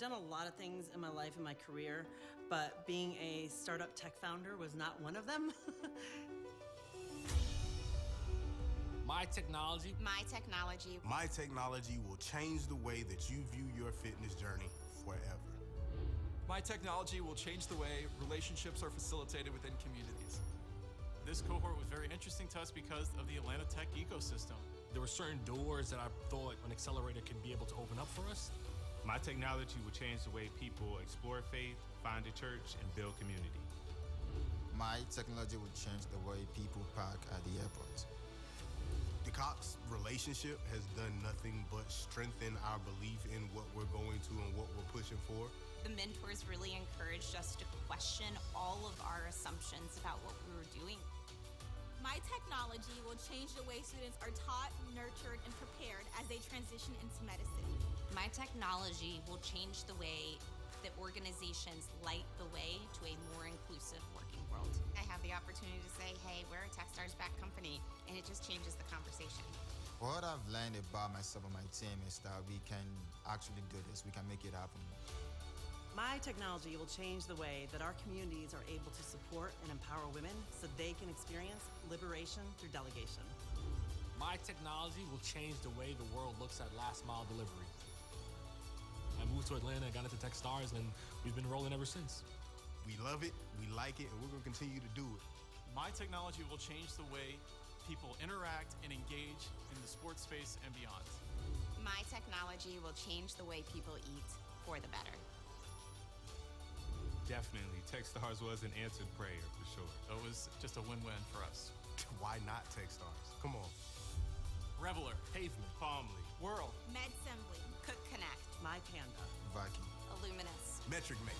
done a lot of things in my life and my career, but being a startup tech founder was not one of them. My technology will change the way that you view your fitness journey forever. My technology will change the way relationships are facilitated within communities. This cohort was very interesting to us because of the Atlanta tech ecosystem. There were certain doors that I thought an accelerator could be able to open up for us. My technology will change the way people explore faith, find a church, and build community. My technology will change the way people park at the airport. The Cox relationship has done nothing but strengthen our belief in what we're going to and what we're pushing for. The mentors really encouraged us to question all of our assumptions about what we were doing. My technology will change the way students are taught, nurtured, and prepared as they transition into medicine. My technology will change the way that organizations light the way to a more inclusive working world. I have the opportunity to say, hey, we're a Techstars-backed company, and it just changes the conversation. What I've learned about myself and my team is that we can actually do this. We can make it happen. My technology will change the way that our communities are able to support and empower women so they can experience liberation through delegation. My technology will change the way the world looks at last mile delivery. I moved to Atlanta, got into Techstars, and we've been rolling ever since. We love it, we like it, and we're going to continue to do it. My technology will change the way people interact and engage in the sports space and beyond. My technology will change the way people eat for the better. Definitely, Techstars was an answered prayer for sure. It was just a win-win for us. Why not Techstars? Come on. Reveler, Pavement, Calmly. Whirl, MedSembly, Cook Connect, MyPanda, Viking, Illuminous. Metric Mate.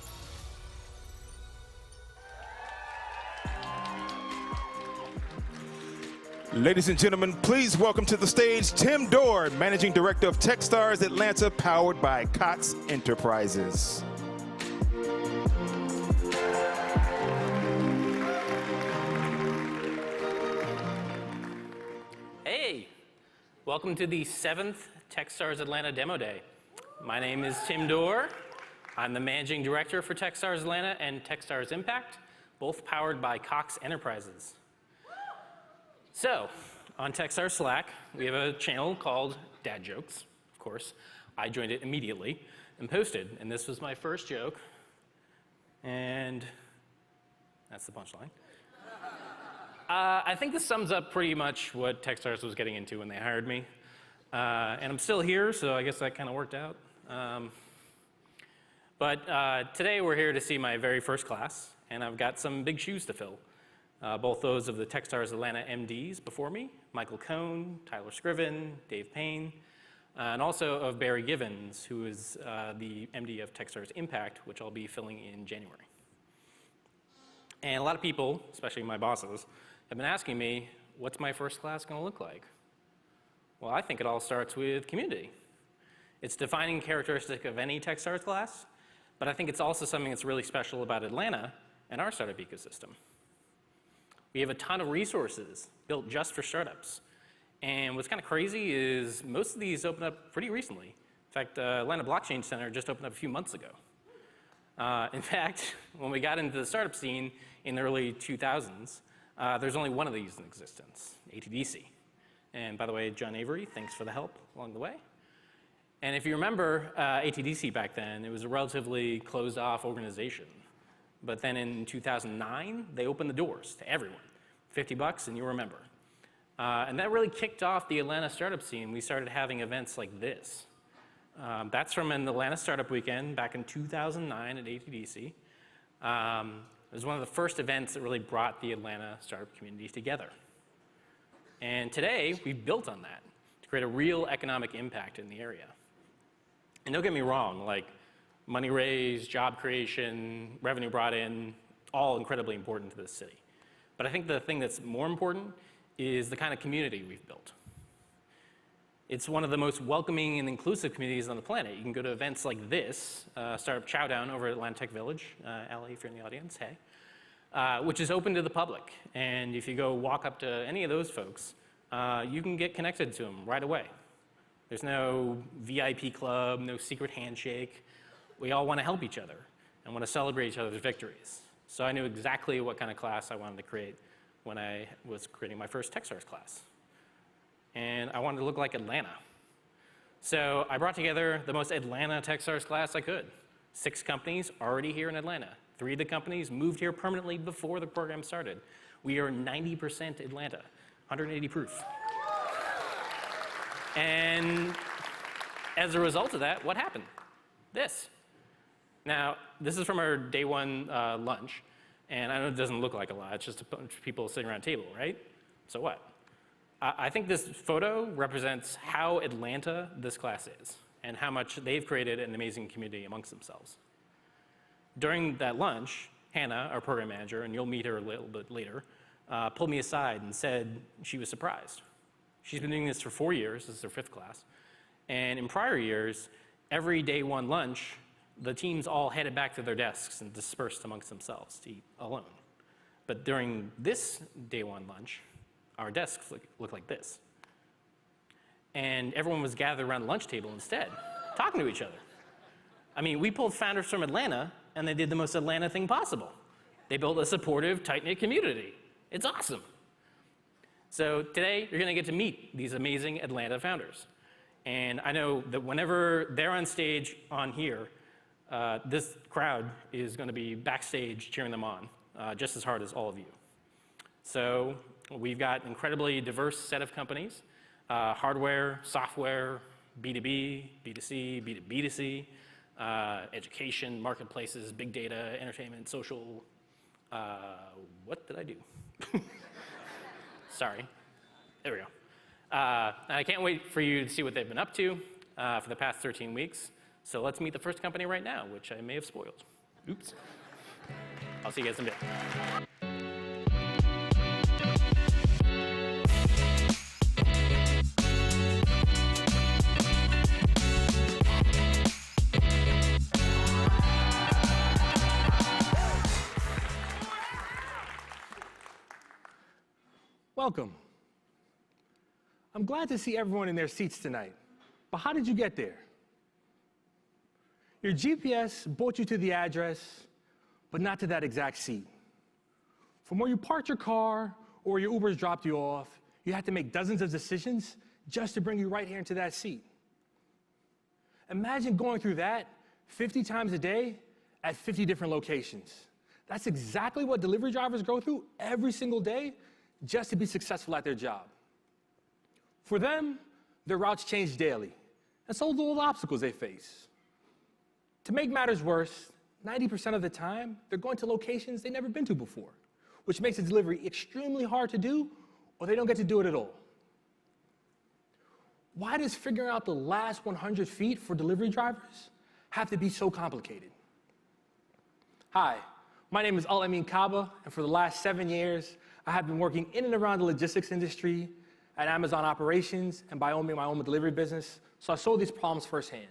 Ladies and gentlemen, please welcome to the stage Tim Dorr, Managing Director of Techstars Atlanta, powered by Cox Enterprises. Hey, welcome to the 7th Techstars Atlanta Demo Day. My name is Tim Dorr. I'm the Managing Director for Techstars Atlanta and Techstars Impact, both powered by Cox Enterprises. So, on Techstars Slack, we have a channel called Dad Jokes, of course. I joined it immediately and posted, and this was my first joke, and that's the punchline. I think this sums up pretty much what Techstars was getting into when they hired me. And I'm still here, so I guess that kind of worked out. But today we're here to see my very first class, and I've got some big shoes to fill. Both those of the Techstars Atlanta MDs before me, Michael Cohn, Tyler Scriven, Dave Payne, and also of Barry Givens, who is the MD of Techstars Impact, which I'll be filling in January. And a lot of people, especially my bosses, have been asking me, what's my first class going to look like? Well, I think it all starts with community. It's a defining characteristic of any Techstars class, but I think it's also something that's really special about Atlanta and our startup ecosystem. We have a ton of resources built just for startups. And what's kind of crazy is most of these opened up pretty recently. In fact, Atlanta Blockchain Center just opened up a few months ago. In fact, when we got into the startup scene in the early 2000s, there's only one of these in existence, ATDC. And by the way, John Avery, thanks for the help along the way. And if you remember ATDC back then, it was a relatively closed-off organization. But then in 2009, they opened the doors to everyone. $50 and you'll remember. And that really kicked off the Atlanta startup scene. We started having events like this. That's from an Atlanta Startup Weekend back in 2009 at ATDC. It was one of the first events that really brought the Atlanta startup community together. And today, we've built on that to create a real economic impact in the area. And don't get me wrong, like money raised, job creation, revenue brought in, all incredibly important to this city. But I think the thing that's more important is the kind of community we've built. It's one of the most welcoming and inclusive communities on the planet. You can go to events like this, Startup Chowdown over at Atlanta Tech Village, Allie, if you're in the audience, hey, which is open to the public. And if you go walk up to any of those folks, you can get connected to them right away. There's no VIP club, no secret handshake. We all want to help each other and want to celebrate each other's victories. So I knew exactly what kind of class I wanted to create when I was creating my first Techstars class. And I wanted to look like Atlanta. So I brought together the most Atlanta Techstars class I could. 6 companies already here in Atlanta. 3 of the companies moved here permanently before the program started. We are 90% Atlanta, 180 proof. And as a result of that, what happened? This. Now, this is from our day 1 lunch. And I know it doesn't look like a lot. It's just a bunch of people sitting around a table, right? So what? I think this photo represents how Atlanta this class is and how much they've created an amazing community amongst themselves. During that lunch, Hannah, our program manager, and you'll meet her a little bit later, pulled me aside and said she was surprised. She's been doing this for 4 years. This is her 5th class. And in prior years, every day 1 lunch, the teams all headed back to their desks and dispersed amongst themselves to eat alone. But during this day 1 lunch, our desks look like this. And everyone was gathered around the lunch table instead, talking to each other. I mean, we pulled founders from Atlanta, and they did the most Atlanta thing possible. They built a supportive, tight-knit community. It's awesome. So today, you're going to get to meet these amazing Atlanta founders. And I know that whenever they're on stage on here, this crowd is going to be backstage cheering them on, just as hard as all of you. So we've got an incredibly diverse set of companies, hardware, software, B2B, B2C, B2B2C, education, marketplaces, big data, entertainment, social. What did I do? Sorry. There we go. And I can't wait for you to see what they've been up to for the past 13 weeks. So let's meet the first company right now, which I may have spoiled. Oops. I'll see you guys in a bit. Welcome. I'm glad to see everyone in their seats tonight. But how did you get there? Your GPS brought you to the address, but not to that exact seat. From where you parked your car or where your Ubers dropped you off, you had to make dozens of decisions just to bring you right here into that seat. Imagine going through that 50 times a day at 50 different locations. That's exactly what delivery drivers go through every single day just to be successful at their job. For them, their routes change daily, and so do all the obstacles they face. To make matters worse, 90% of the time, they're going to locations they've never been to before, which makes the delivery extremely hard to do, or they don't get to do it at all. Why does figuring out the last 100 feet for delivery drivers have to be so complicated? Hi, my name is Al-Amin Kaba, and for the last 7 years, I have been working in and around the logistics industry, at Amazon operations, and by owning my own delivery business, so I saw these problems firsthand.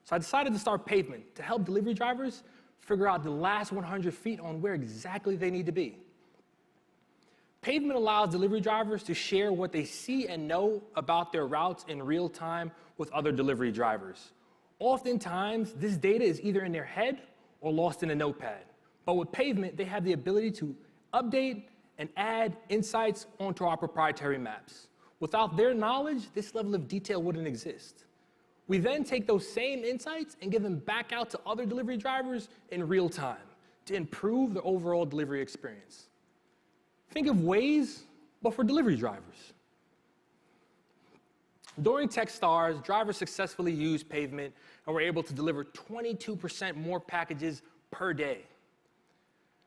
So I decided to start Pavement to help delivery drivers figure out the last 100 feet on where exactly they need to be. Pavement allows delivery drivers to share what they see and know about their routes in real time with other delivery drivers. Oftentimes, this data is either in their head or lost in a notepad. But with Pavement, they have the ability to update and add insights onto our proprietary maps. Without their knowledge, this level of detail wouldn't exist. We then take those same insights and give them back out to other delivery drivers in real time to improve the overall delivery experience. Think of Waze, but for delivery drivers. During Techstars, drivers successfully used Pavement and were able to deliver 22% more packages per day.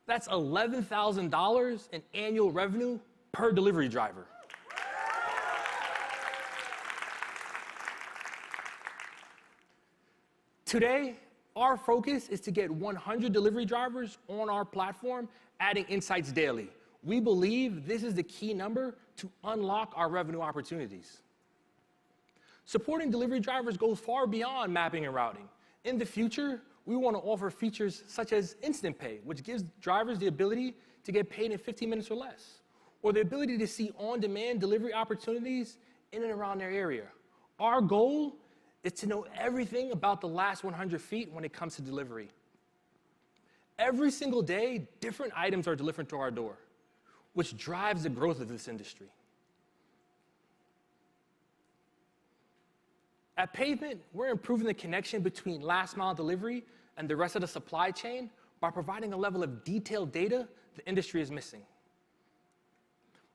That's $11,000 in annual revenue per delivery driver. Today, our focus is to get 100 delivery drivers on our platform, adding insights daily. We believe this is the key number to unlock our revenue opportunities. Supporting delivery drivers goes far beyond mapping and routing. In the future, we want to offer features such as Instant Pay, which gives drivers the ability to get paid in 15 minutes or less, or the ability to see on-demand delivery opportunities in and around their area. Our goal is to know everything about the last 100 feet when it comes to delivery. Every single day, different items are delivered to our door, which drives the growth of this industry. At Pavement, we're improving the connection between last mile delivery and the rest of the supply chain by providing a level of detailed data the industry is missing.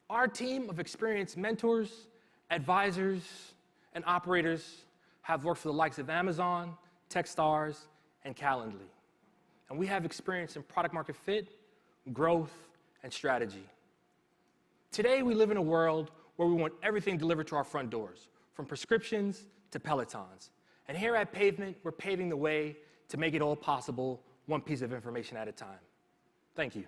Our team of experienced mentors, advisors, and operators have worked for the likes of Amazon, Techstars, and Calendly. And we have experience in product market fit, growth, and strategy. Today, we live in a world where we want everything delivered to our front doors, from prescriptions to Pelotons. And here at Pavement, we're paving the way to make it all possible, one piece of information at a time. Thank you.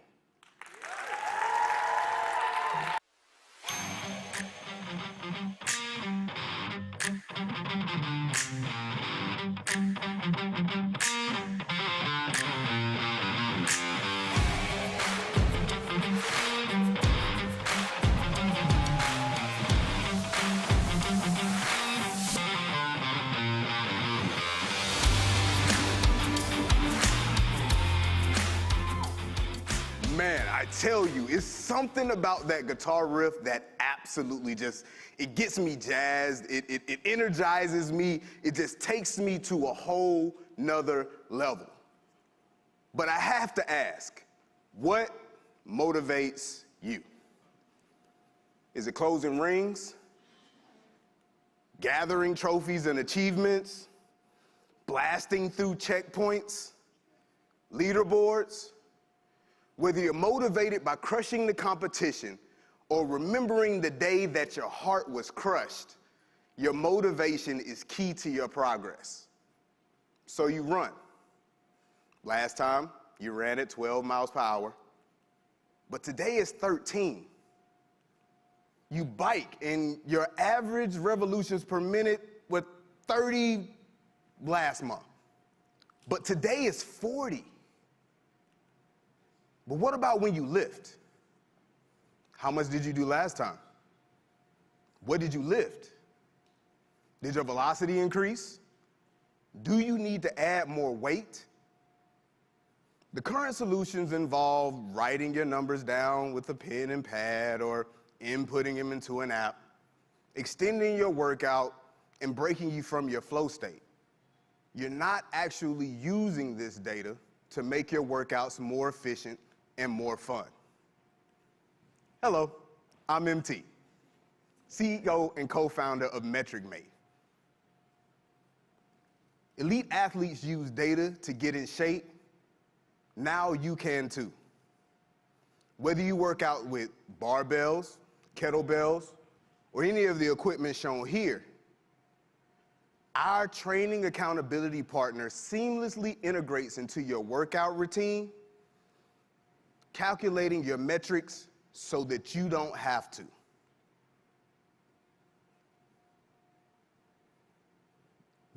Man, I tell you, it's something about that guitar riff that absolutely just, it gets me jazzed, it energizes me, it just takes me to a whole nother level. But I have to ask, what motivates you? Is it closing rings? Gathering trophies and achievements? Blasting through checkpoints? Leaderboards? Whether you're motivated by crushing the competition or remembering the day that your heart was crushed, your motivation is key to your progress. So you run. Last time, you ran at 12 miles per hour, but today is 13. You bike, and your average revolutions per minute was 30 last month, but today is 40. But what about when you lift? How much did you do last time? What did you lift? Did your velocity increase? Do you need to add more weight? The current solutions involve writing your numbers down with a pen and pad or inputting them into an app, extending your workout, and breaking you from your flow state. You're not actually using this data to make your workouts more efficient and more fun. Hello, I'm MT, CEO and co-founder of MetricMate. Elite athletes use data to get in shape. Now you can too. Whether you work out with barbells, kettlebells, or any of the equipment shown here, our training accountability partner seamlessly integrates into your workout routine, calculating your metrics so that you don't have to.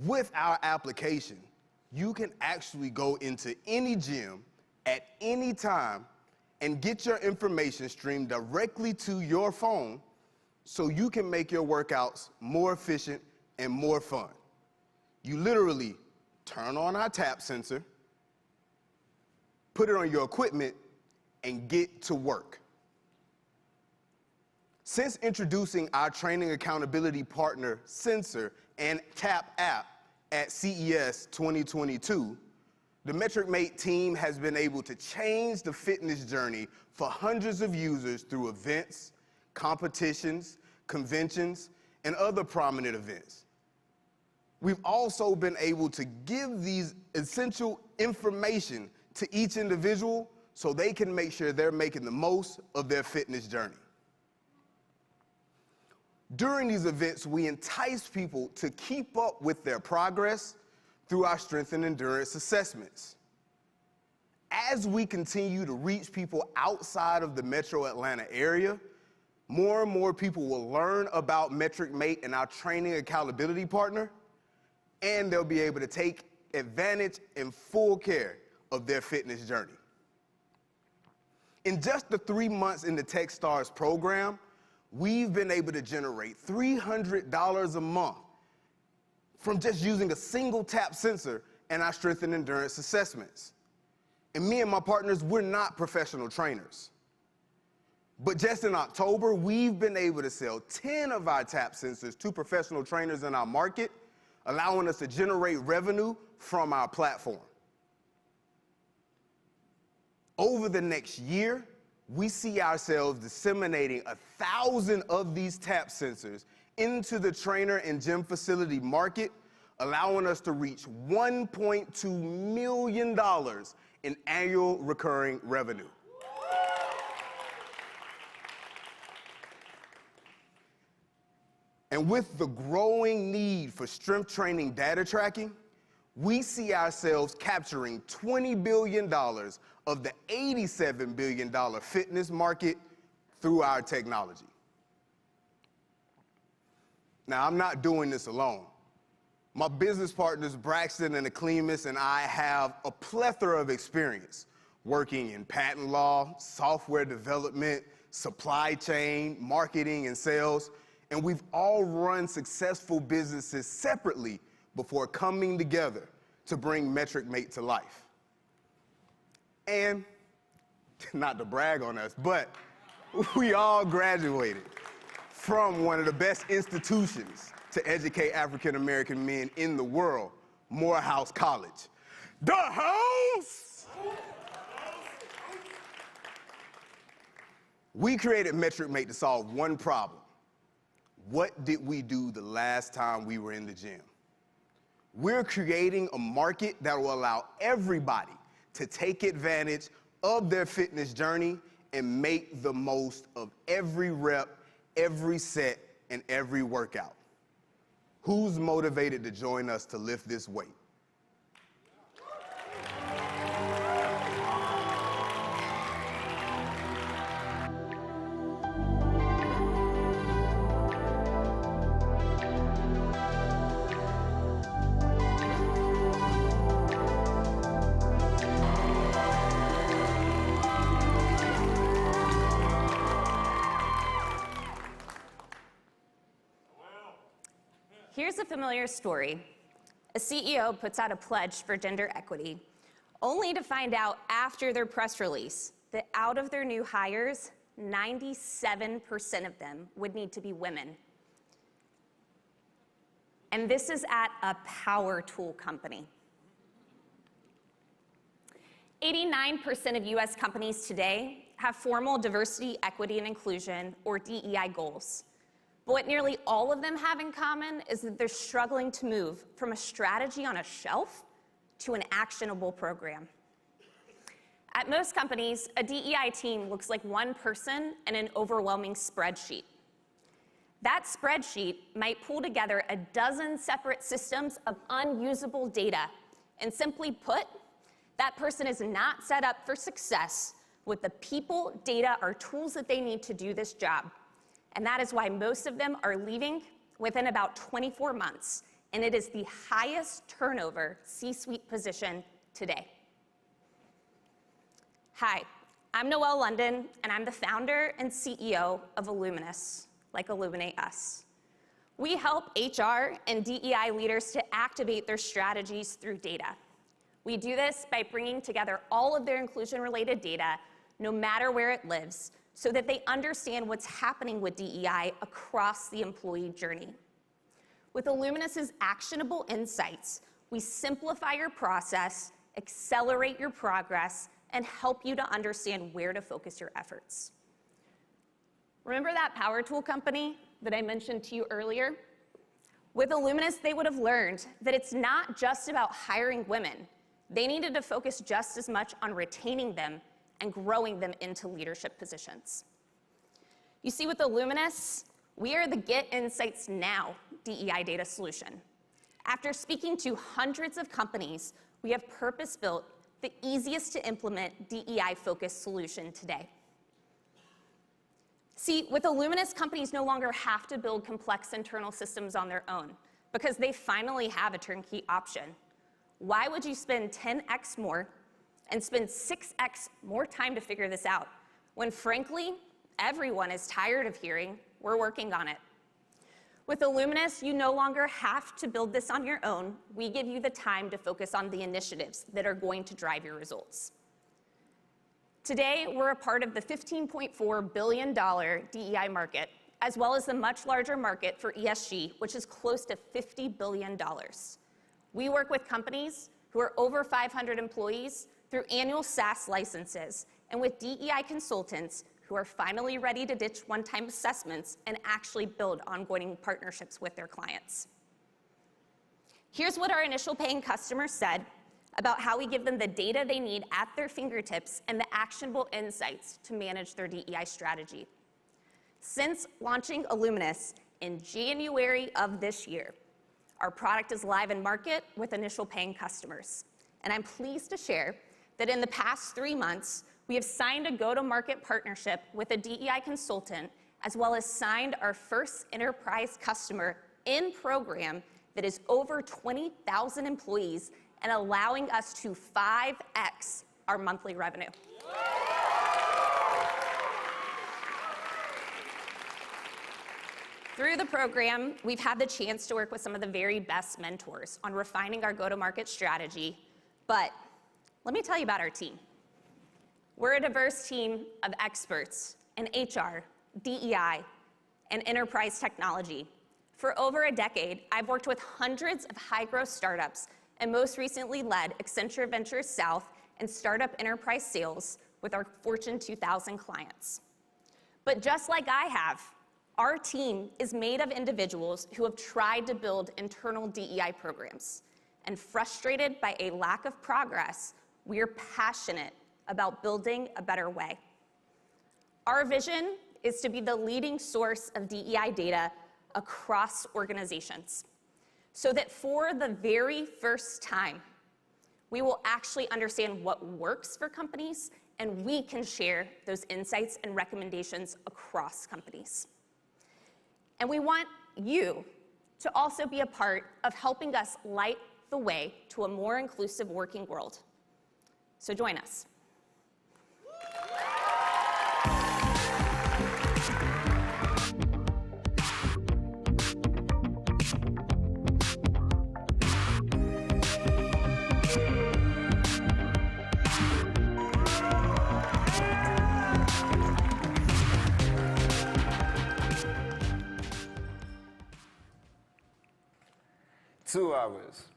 With our application, you can actually go into any gym at any time and get your information streamed directly to your phone so you can make your workouts more efficient and more fun. You literally turn on our tap sensor, put it on your equipment, and get to work. Since introducing our training accountability partner sensor and tap app at CES 2022, the MetricMate team has been able to change the fitness journey for hundreds of users through events, competitions, conventions, and other prominent events. We've also been able to give these essential information to each individual so they can make sure they're making the most of their fitness journey. During these events, we entice people to keep up with their progress through our strength and endurance assessments. As we continue to reach people outside of the metro Atlanta area, more and more people will learn about MetricMate and our training accountability partner, and they'll be able to take advantage and full care of their fitness journey. In just the 3 months in the Techstars program, we've been able to generate $300 a month from just using a single tap sensor in our strength and endurance assessments. And me and my partners, we're not professional trainers. But just in October, we've been able to sell 10 of our tap sensors to professional trainers in our market, allowing us to generate revenue from our platform. Over the next year, we see ourselves disseminating 1,000 of these tap sensors into the trainer and gym facility market, allowing us to reach $1.2 million in annual recurring revenue. And with the growing need for strength training data tracking, we see ourselves capturing $20 billion of the $87 billion fitness market through our technology. Now, I'm not doing this alone. My business partners, Braxton and Illuminous, and I have a plethora of experience working in patent law, software development, supply chain, marketing, and sales. And we've all run successful businesses separately before coming together to bring MetricMate to life. And, not to brag on us, but we all graduated from one of the best institutions to educate African American men in the world, Morehouse College. The house! We created MetricMate to solve one problem. What did we do the last time we were in the gym? We're creating a market that will allow everybody to take advantage of their fitness journey and make the most of every rep, every set, and every workout. Who's motivated to join us to lift this weight? Here's a familiar story. A CEO puts out a pledge for gender equity, only to find out after their press release that out of their new hires, 97% of them would need to be women. And this is at a power tool company. 89% of US companies today have formal diversity, equity, and inclusion, or DEI goals. But what nearly all of them have in common is that they're struggling to move from a strategy on a shelf to an actionable program. At most companies, a DEI team looks like one person and an overwhelming spreadsheet. That spreadsheet might pull together a dozen separate systems of unusable data. And simply put, that person is not set up for success with the people, data, or tools that they need to do this job. And that is why most of them are leaving within about 24 months. And it is the highest turnover C-suite position today. Hi, I'm Noelle London, and I'm the founder and CEO of Illuminous, like Illuminate Us. We help HR and DEI leaders to activate their strategies through data. We do this by bringing together all of their inclusion-related data, no matter where it lives, so that they understand what's happening with DEI across the employee journey. With Illuminous's actionable insights, we simplify your process, accelerate your progress, and help you to understand where to focus your efforts. Remember that power tool company that I mentioned to you earlier? With Illuminous, they would have learned that it's not just about hiring women. They needed to focus just as much on retaining them and growing them into leadership positions. You see, with Illuminous, we are the Get Insights Now DEI data solution. After speaking to hundreds of companies, we have purpose-built the easiest to implement DEI-focused solution today. See, with Illuminous, companies no longer have to build complex internal systems on their own because they finally have a turnkey option. Why would you spend 10x more and spend 6x more time to figure this out, when frankly, everyone is tired of hearing, we're working on it? With Illuminous, you no longer have to build this on your own. We give you the time to focus on the initiatives that are going to drive your results. Today, we're a part of the $15.4 billion DEI market, as well as the much larger market for ESG, which is close to $50 billion. We work with companies who are over 500 employees through annual SaaS licenses, and with DEI consultants who are finally ready to ditch one-time assessments and actually build ongoing partnerships with their clients. Here's what our initial paying customers said about how we give them the data they need at their fingertips and the actionable insights to manage their DEI strategy. Since launching Illuminous in January of this year, our product is live in market with initial paying customers. And I'm pleased to share that in the past 3 months, we have signed a go-to-market partnership with a DEI consultant, as well as signed our first enterprise customer in program that is over 20,000 employees and allowing us to 5x our monthly revenue. Through the program, we've had the chance to work with some of the very best mentors on refining our go-to-market strategy, but let me tell you about our team. We're a diverse team of experts in HR, DEI, and enterprise technology. For over a decade, I've worked with hundreds of high-growth startups and most recently led Accenture Ventures South and startup enterprise sales with our Fortune 2000 clients. But just like I have, our team is made of individuals who have tried to build internal DEI programs. And frustrated by a lack of progress, we are passionate about building a better way. Our vision is to be the leading source of DEI data across organizations, so that for the very first time, we will actually understand what works for companies, and we can share those insights and recommendations across companies. And we want you to also be a part of helping us light the way to a more inclusive working world. So join us. 2 hours.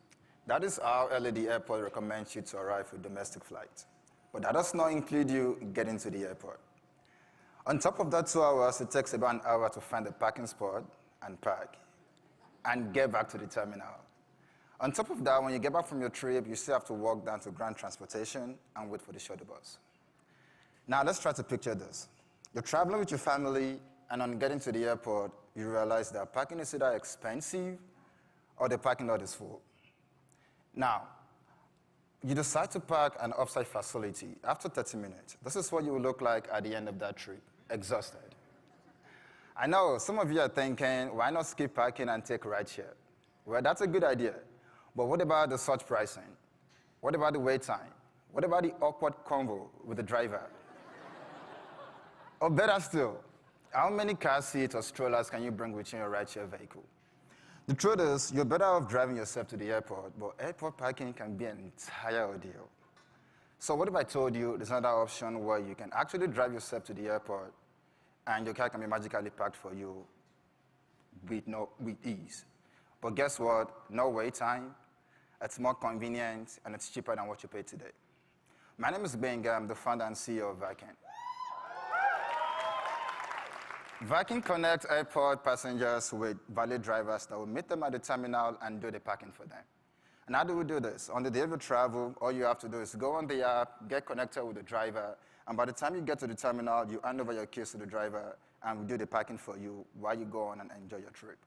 That is how early the airport recommends you to arrive with domestic flights. But that does not include you getting to the airport. On top of that 2 hours, it takes about an hour to find a parking spot and park and get back to the terminal. On top of that, when you get back from your trip, you still have to walk down to ground transportation and wait for the shuttle bus. Now, let's try to picture this. You're traveling with your family, and on getting to the airport, you realize that parking is either expensive or the parking lot is full. Now, you decide to park an offsite facility after 30 minutes. This is what you will look like at the end of that trip, exhausted. I know some of you are thinking, why not skip parking and take rideshare? Well, that's a good idea. But what about the surge pricing? What about the wait time? What about the awkward convo with the driver? Or better still, how many car seats or strollers can you bring within your rideshare vehicle? The truth is, you're better off driving yourself to the airport, but airport parking can be an entire ordeal. So what if I told you there's another option where you can actually drive yourself to the airport and your car can be magically parked for you with ease? But guess what? No wait time. It's more convenient, and it's cheaper than what you pay today. My name is Benga. I'm the founder and CEO of Viking. Viking connects airport passengers with valet drivers that will meet them at the terminal and do the parking for them. And how do we do this? On the day of your travel, all you have to do is go on the app, get connected with the driver, and by the time you get to the terminal, you hand over your keys to the driver, and we do the parking for you while you go on and enjoy your trip.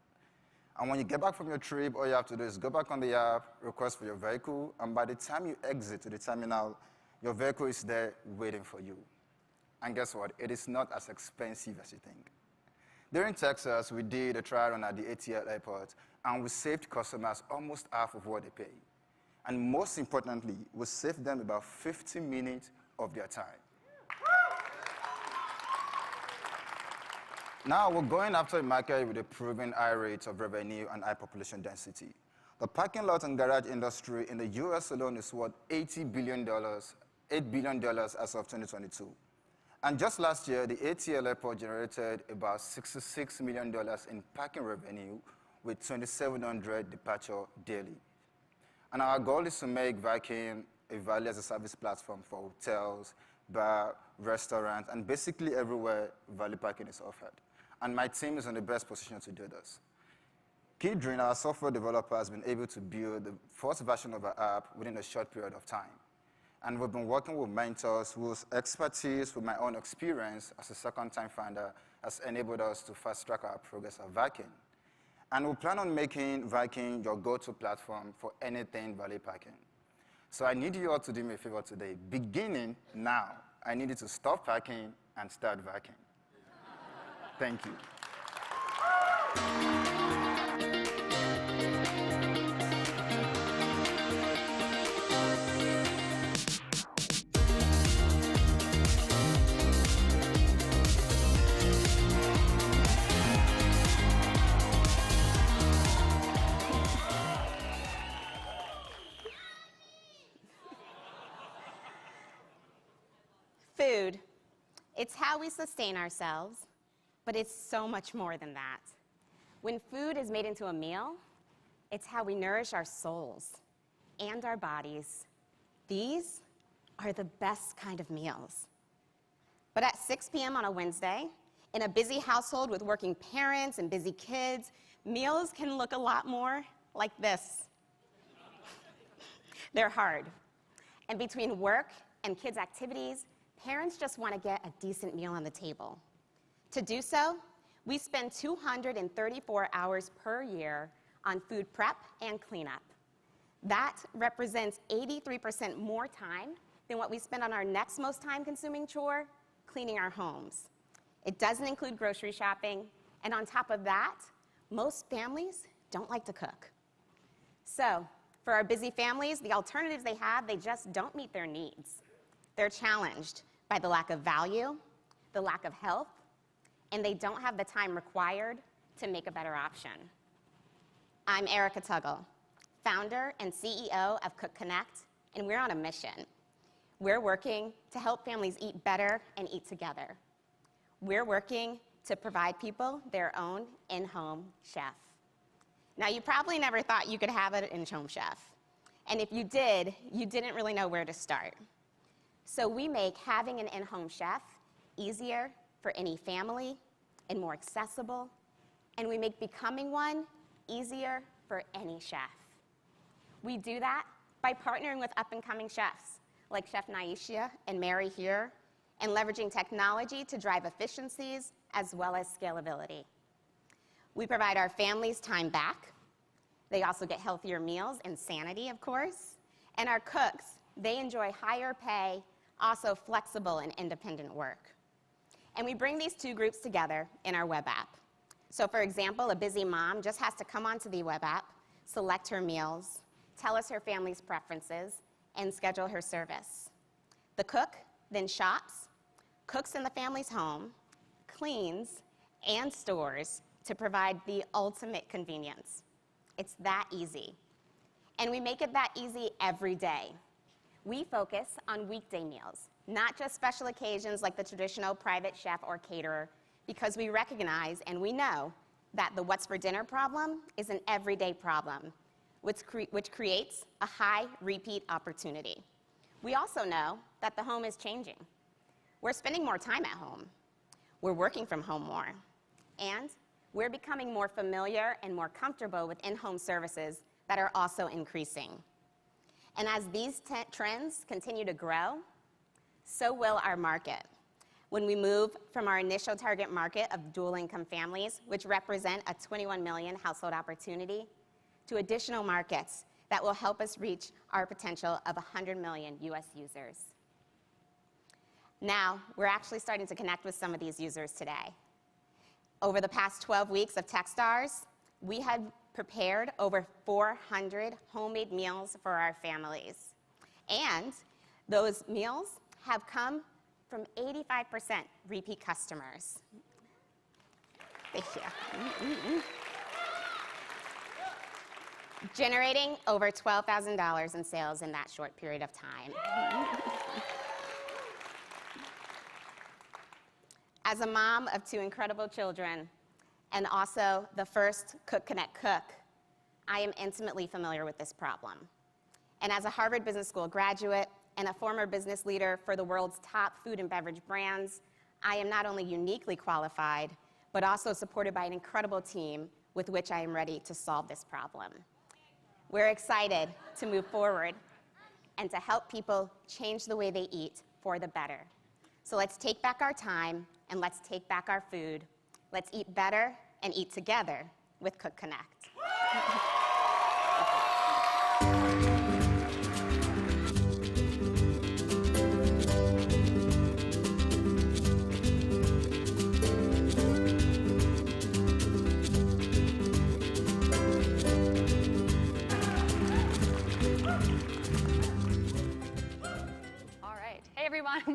And when you get back from your trip, all you have to do is go back on the app, request for your vehicle, and by the time you exit to the terminal, your vehicle is there waiting for you. And guess what? It is not as expensive as you think. During Texas, we did a trial run at the ATL airport, and we saved customers almost half of what they pay. And most importantly, we saved them about 50 minutes of their time. Now we're going after a market with a proven high rate of revenue and high population density. The parking lot and garage industry in the US alone is worth $8 billion as of 2022. And just last year, the ATL airport generated about $66 million in parking revenue with 2,700 departures daily. And our goal is to make Viking a value as a service platform for hotels, bars, restaurants, and basically everywhere value parking is offered. And my team is in the best position to do this. Kidrin, our software developer, has been able to build the first version of our app within a short period of time. And we've been working with mentors whose expertise with my own experience as a second-time founder has enabled us to fast-track our progress at Viking. And we plan on making Viking your go-to platform for anything valet parking. So I need you all to do me a favor today. Beginning now, I need you to stop parking and start Viking. Thank you. Food. It's how we sustain ourselves, but it's so much more than that. When food is made into a meal, it's how we nourish our souls and our bodies. These are the best kind of meals. But at 6 p.m. on a Wednesday, in a busy household with working parents and busy kids, meals can look a lot more like this. They're hard. And between work and kids' activities, parents just want to get a decent meal on the table. To do so, we spend 234 hours per year on food prep and cleanup. That represents 83% more time than what we spend on our next most time-consuming chore, cleaning our homes. It doesn't include grocery shopping, and on top of that, most families don't like to cook. So, for our busy families, the alternatives they have, they just don't meet their needs. They're challenged by the lack of value, the lack of health, and they don't have the time required to make a better option. I'm Erica Tuggle, founder and CEO of Cook Connect, and we're on a mission. We're working to help families eat better and eat together. We're working to provide people their own in-home chef. Now, you probably never thought you could have an in-home chef. And if you did, you didn't really know where to start. So we make having an in-home chef easier for any family and more accessible, and we make becoming one easier for any chef. We do that by partnering with up-and-coming chefs like Chef Naisha and Mary here, and leveraging technology to drive efficiencies as well as scalability. We provide our families time back. They also get healthier meals and sanity, of course. And our cooks, they enjoy higher pay, also flexible and independent work. And we bring these two groups together in our web app. So for example, a busy mom just has to come onto the web app, select her meals, tell us her family's preferences, and schedule her service. The cook then shops, cooks in the family's home, cleans, and stores to provide the ultimate convenience. It's that easy. And we make it that easy every day. We focus on weekday meals, not just special occasions like the traditional private chef or caterer, because we recognize and we know that the what's for dinner problem is an everyday problem, which creates a high repeat opportunity. We also know that the home is changing. We're spending more time at home. We're working from home more. And we're becoming more familiar and more comfortable with in-home services that are also increasing. And as these trends continue to grow, so will our market. When we move from our initial target market of dual-income families, which represent a 21 million household opportunity, to additional markets that will help us reach our potential of 100 million US users. Now, we're actually starting to connect with some of these users today. Over the past 12 weeks of Techstars, we have prepared over 400 homemade meals for our families. And those meals have come from 85% repeat customers. Thank you. Generating over $12,000 in sales in that short period of time. As a mom of 2 incredible children, and also the first Cook Connect cook, I am intimately familiar with this problem. And as a Harvard Business School graduate and a former business leader for the world's top food and beverage brands, I am not only uniquely qualified, but also supported by an incredible team with which I am ready to solve this problem. We're excited to move forward and to help people change the way they eat for the better. So let's take back our time and let's take back our food. Let's eat better and eat together with Cook Connect.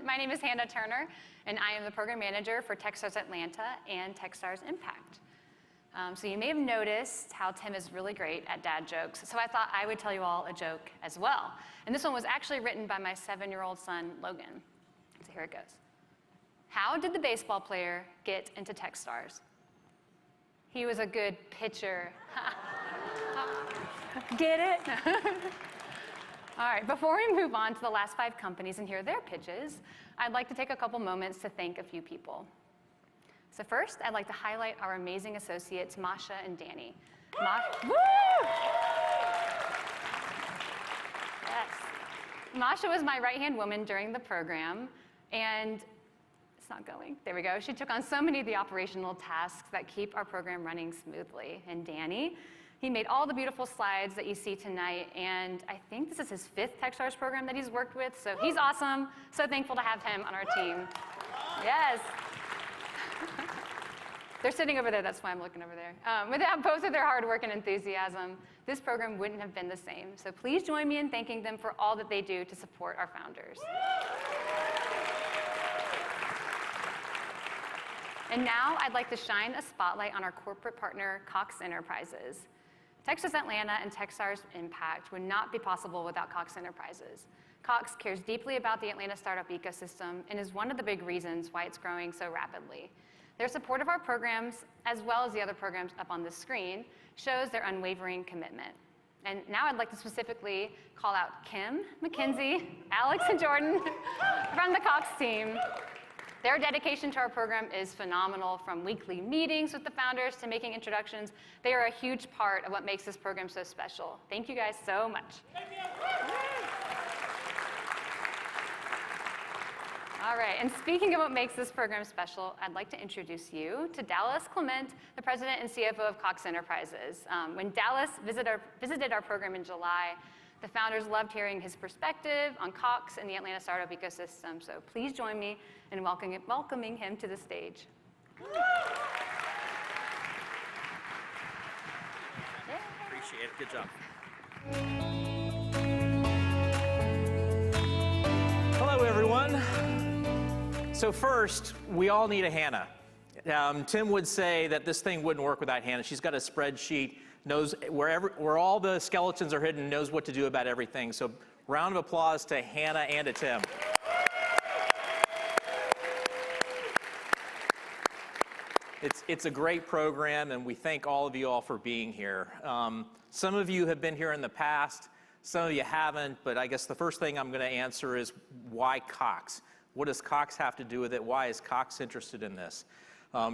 My name is Hannah Turner, and I am the program manager for Techstars Atlanta and Techstars Impact. So you may have noticed how Tim is really great at dad jokes, so I thought I would tell you all a joke as well. And this one was actually written by my 7-year-old son, Logan. So here it goes. How did the baseball player get into Techstars? He was a good pitcher. Get it? All right, before we move on to the last 5 companies and hear their pitches, I'd like to take a couple moments to thank a few people. So first, I'd like to highlight our amazing associates, Masha and Danny. Woo! Yes. Masha was my right-hand woman during the program, and it's not going. There we go. She took on so many of the operational tasks that keep our program running smoothly. And Danny, he made all the beautiful slides that you see tonight, and I think this is his 5th Techstars program that he's worked with, so he's awesome. So thankful to have him on our team. Yes. They're sitting over there, that's why I'm looking over there. Without both of their hard work and enthusiasm, this program wouldn't have been the same. So please join me in thanking them for all that they do to support our founders. And now I'd like to shine a spotlight on our corporate partner, Cox Enterprises. Techstars Atlanta and Techstars Impact would not be possible without Cox Enterprises. Cox cares deeply about the Atlanta startup ecosystem and is one of the big reasons why it's growing so rapidly. Their support of our programs, as well as the other programs up on the screen, shows their unwavering commitment. And now I'd like to specifically call out Kim, Mackenzie, Alex, and Jordan from the Cox team. Their dedication to our program is phenomenal, from weekly meetings with the founders to making introductions. They are a huge part of what makes this program so special. Thank you guys so much. All right, and speaking of what makes this program special, I'd like to introduce you to Dallas Clement, the president and CFO of Cox Enterprises. When Dallas visited our program in July, the founders loved hearing his perspective on Cox and the Atlanta startup ecosystem, so please join me in welcoming him to the stage. Appreciate it, good job. Hello, everyone. So first, we all need a Hannah. Tim would say that this thing wouldn't work without Hannah. She's got a spreadsheet, knows where all the skeletons are hidden, knows what to do about everything. So round of applause to Hannah and to Tim. It's a great program, and we thank all of you all for being here. Some of you have been here in the past, some of you haven't, but I guess the first thing I'm going to answer is why Cox? What does Cox have to do with it? Why is Cox interested in this?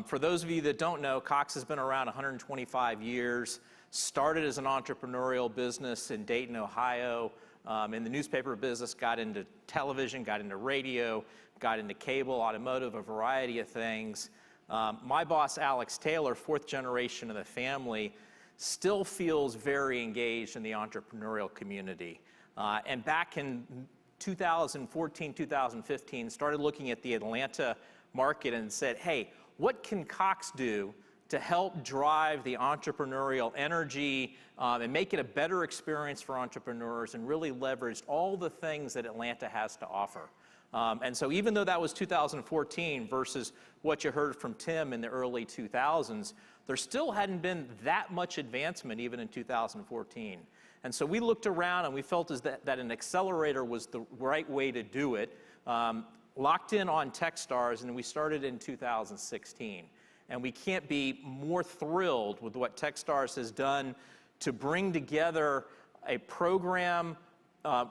For those of you that don't know, Cox has been around 125 years, started as an entrepreneurial business in Dayton, Ohio, in the newspaper business, got into television, got into radio, got into cable, automotive, a variety of things. My boss, Alex Taylor, 4th generation of the family, still feels very engaged in the entrepreneurial community. And back in 2014, 2015, started looking at the Atlanta market and said, hey, what can Cox do to help drive the entrepreneurial energy and make it a better experience for entrepreneurs, and really leverage all the things that Atlanta has to offer? And so even though that was 2014 versus what you heard from Tim in the early 2000s, there still hadn't been that much advancement even in 2014. And so we looked around and we felt as that an accelerator was the right way to do it. Locked in on Techstars, and we started in 2016. And we can't be more thrilled with what Techstars has done to bring together a program,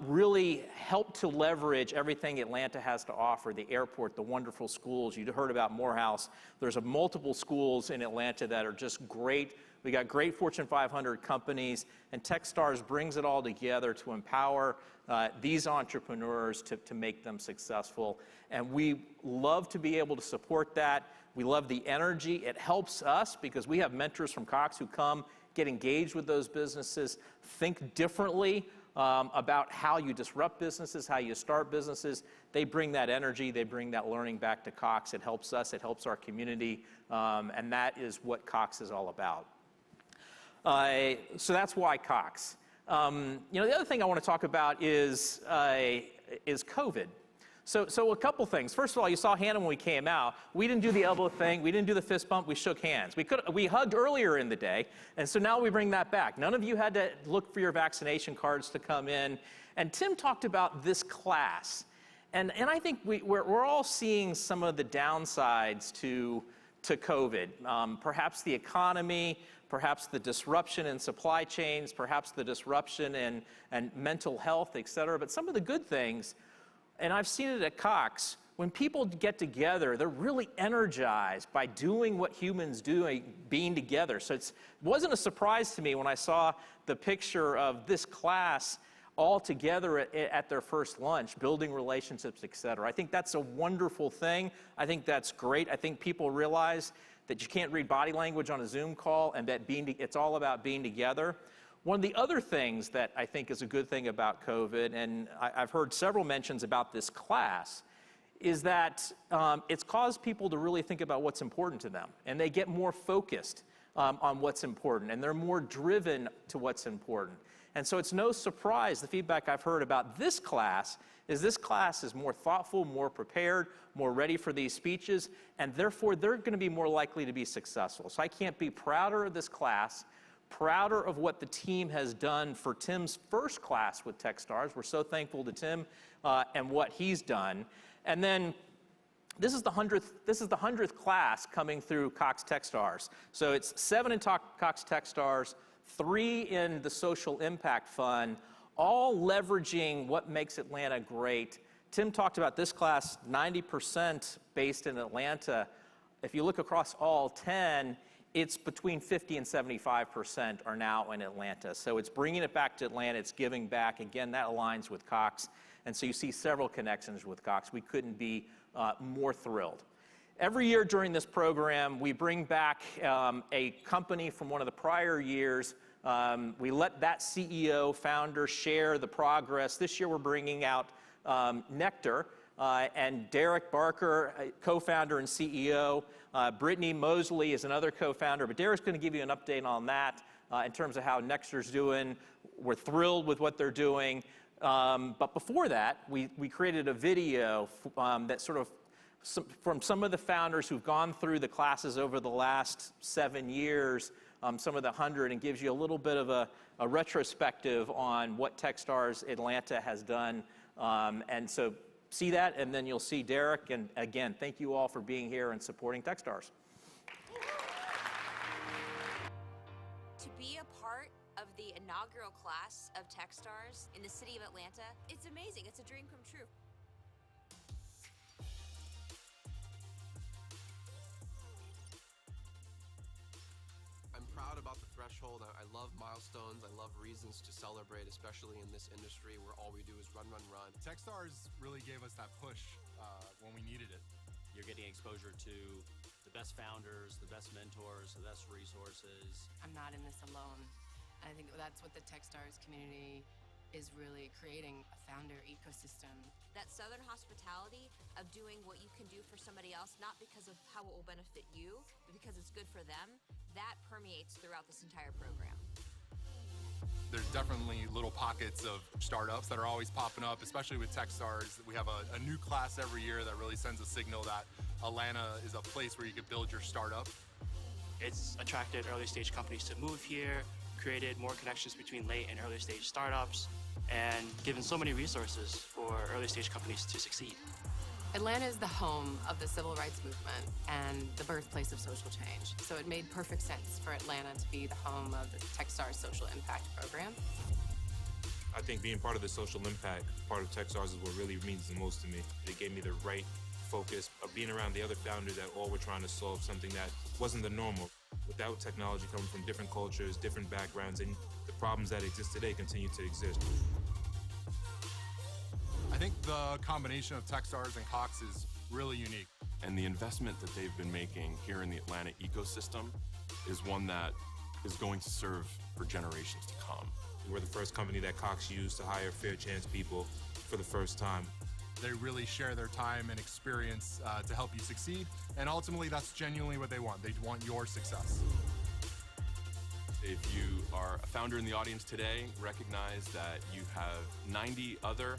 really help to leverage everything Atlanta has to offer, the airport, the wonderful schools. You heard about Morehouse. There's multiple schools in Atlanta that are just great. We got great Fortune 500 companies, and Techstars brings it all together to empower these entrepreneurs to make them successful. And we love to be able to support that. We love the energy. It helps us because we have mentors from Cox who come, get engaged with those businesses, think differently about how you disrupt businesses, how you start businesses. They bring that energy, they bring that learning back to Cox. It helps us, it helps our community, and that is what Cox is all about. So that's why Cox. The other thing I want to talk about is COVID. So a couple things. First of all, you saw Hannah when we came out. We didn't do the elbow thing. We didn't do the fist bump. We shook hands. We hugged earlier in the day, and so now we bring that back. None of you had to look for your vaccination cards to come in. And Tim talked about this class. And I think we're all seeing some of the downsides to COVID. Perhaps the economy, perhaps the disruption in supply chains, perhaps the disruption in mental health, et cetera. But some of the good things, and I've seen it at Cox, when people get together, they're really energized by doing what humans do, being together. So it wasn't a surprise to me when I saw the picture of this class all together at their first lunch, building relationships, et cetera. I think that's a wonderful thing. I think that's great. I think people realize that you can't read body language on a Zoom call and that it's all about being together. One of the other things that I think is a good thing about COVID, and I've heard several mentions about this class, is that it's caused people to really think about what's important to them. And they get more focused on what's important, and they're more driven to what's important. And so it's no surprise, the feedback I've heard about this class is more thoughtful, more prepared, more ready for these speeches, and therefore they're going to be more likely to be successful. So I can't be prouder of this class, prouder of what the team has done for Tim's first class with Techstars. We're so thankful to Tim and what he's done. And then this is the 100th class coming through Cox Techstars. So it's 7 in Cox Techstars, 3 in the Social Impact Fund, all leveraging what makes Atlanta great. Tim talked about this class, 90% based in Atlanta. If you look across all 10, it's between 50 and 75% are now in Atlanta. So it's bringing it back to Atlanta, it's giving back. Again, that aligns with Cox. And so you see several connections with Cox. We couldn't be more thrilled. Every year during this program, we bring back a company from one of the prior years. We let that CEO, founder, share the progress. This year we're bringing out Nectar, and Derek Barker, co-founder and CEO. Brittany Mosley is another co-founder, but Derek's going to give you an update on that in terms of how Nectar's doing. We're thrilled with what they're doing. But before that, we created a video that sort of from some of the founders who've gone through the classes over the last 7 years, some of the 100, and gives you a little bit of a retrospective on what Techstars Atlanta has done. And so see that, and then you'll see Derek. And again, thank you all for being here and supporting Techstars. To be a part of the inaugural class of Techstars in the city of Atlanta, it's amazing. It's a dream come true. I'm proud about the threshold. I love milestones. I love reasons to celebrate, especially in this industry where all we do is run, run, run. Techstars really gave us that push when we needed it. You're getting exposure to the best founders, the best mentors, the best resources. I'm not in this alone. I think that's what the Techstars community is really creating, a founder ecosystem. That Southern hospitality of doing what you can do for somebody else, not because of how it will benefit you, but because it's good for them, that permeates throughout this entire program. There's definitely little pockets of startups that are always popping up, especially with Techstars. We have a new class every year that really sends a signal that Atlanta is a place where you could build your startup. It's attracted early stage companies to move here, created more connections between late and early stage startups, and given so many resources for early stage companies to succeed. Atlanta is the home of the civil rights movement and the birthplace of social change. So it made perfect sense for Atlanta to be the home of the Techstars Social Impact Program. I think being part of the social impact, part of Techstars is what really means the most to me. It gave me the right focus of being around the other founders that all were trying to solve something that wasn't the normal. Without technology coming from different cultures, different backgrounds, and the problems that exist today continue to exist. I think the combination of Techstars and Cox is really unique. And the investment that they've been making here in the Atlanta ecosystem is one that is going to serve for generations to come. We're the first company that Cox used to hire fair chance people for the first time. They really share their time and experience to help you succeed, and ultimately that's genuinely what they want. They want your success. If you are a founder in the audience today, recognize that you have 90 other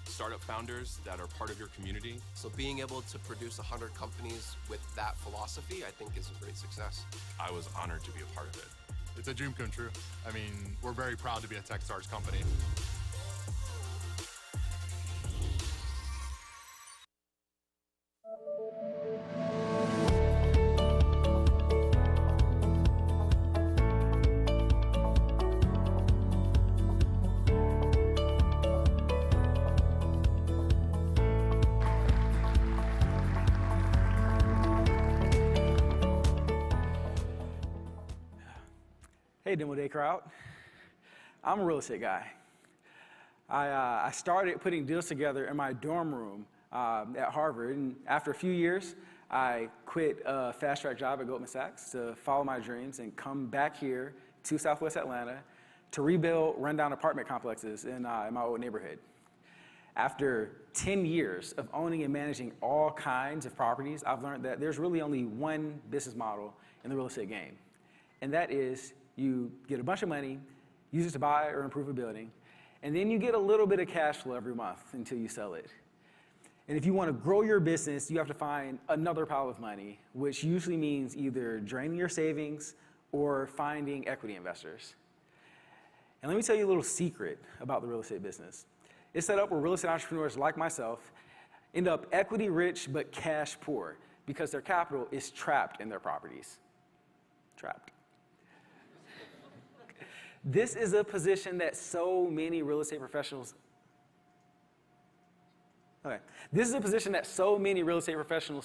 startup founders that are part of your community. So being able to produce 100 companies with that philosophy, I think is a great success. I was honored to be a part of it. It's a dream come true. I mean, we're very proud to be a Techstars company. Hey, Demo Day crowd. I'm a real estate guy. I started putting deals together in my dorm room at Harvard, and after a few years, I quit a fast-track job at Goldman Sachs to follow my dreams and come back here to Southwest Atlanta to rebuild rundown apartment complexes in my old neighborhood. After 10 years of owning and managing all kinds of properties, I've learned that there's really only one business model in the real estate game, and that is you get a bunch of money, use it to buy or improve a building, and then you get a little bit of cash flow every month until you sell it. And if you want to grow your business, you have to find another pile of money, which usually means either draining your savings or finding equity investors. And let me tell you a little secret about the real estate business. It's set up where real estate entrepreneurs like myself end up equity rich but cash poor because their capital is trapped in their properties. Trapped. This is a position that so many real estate professionals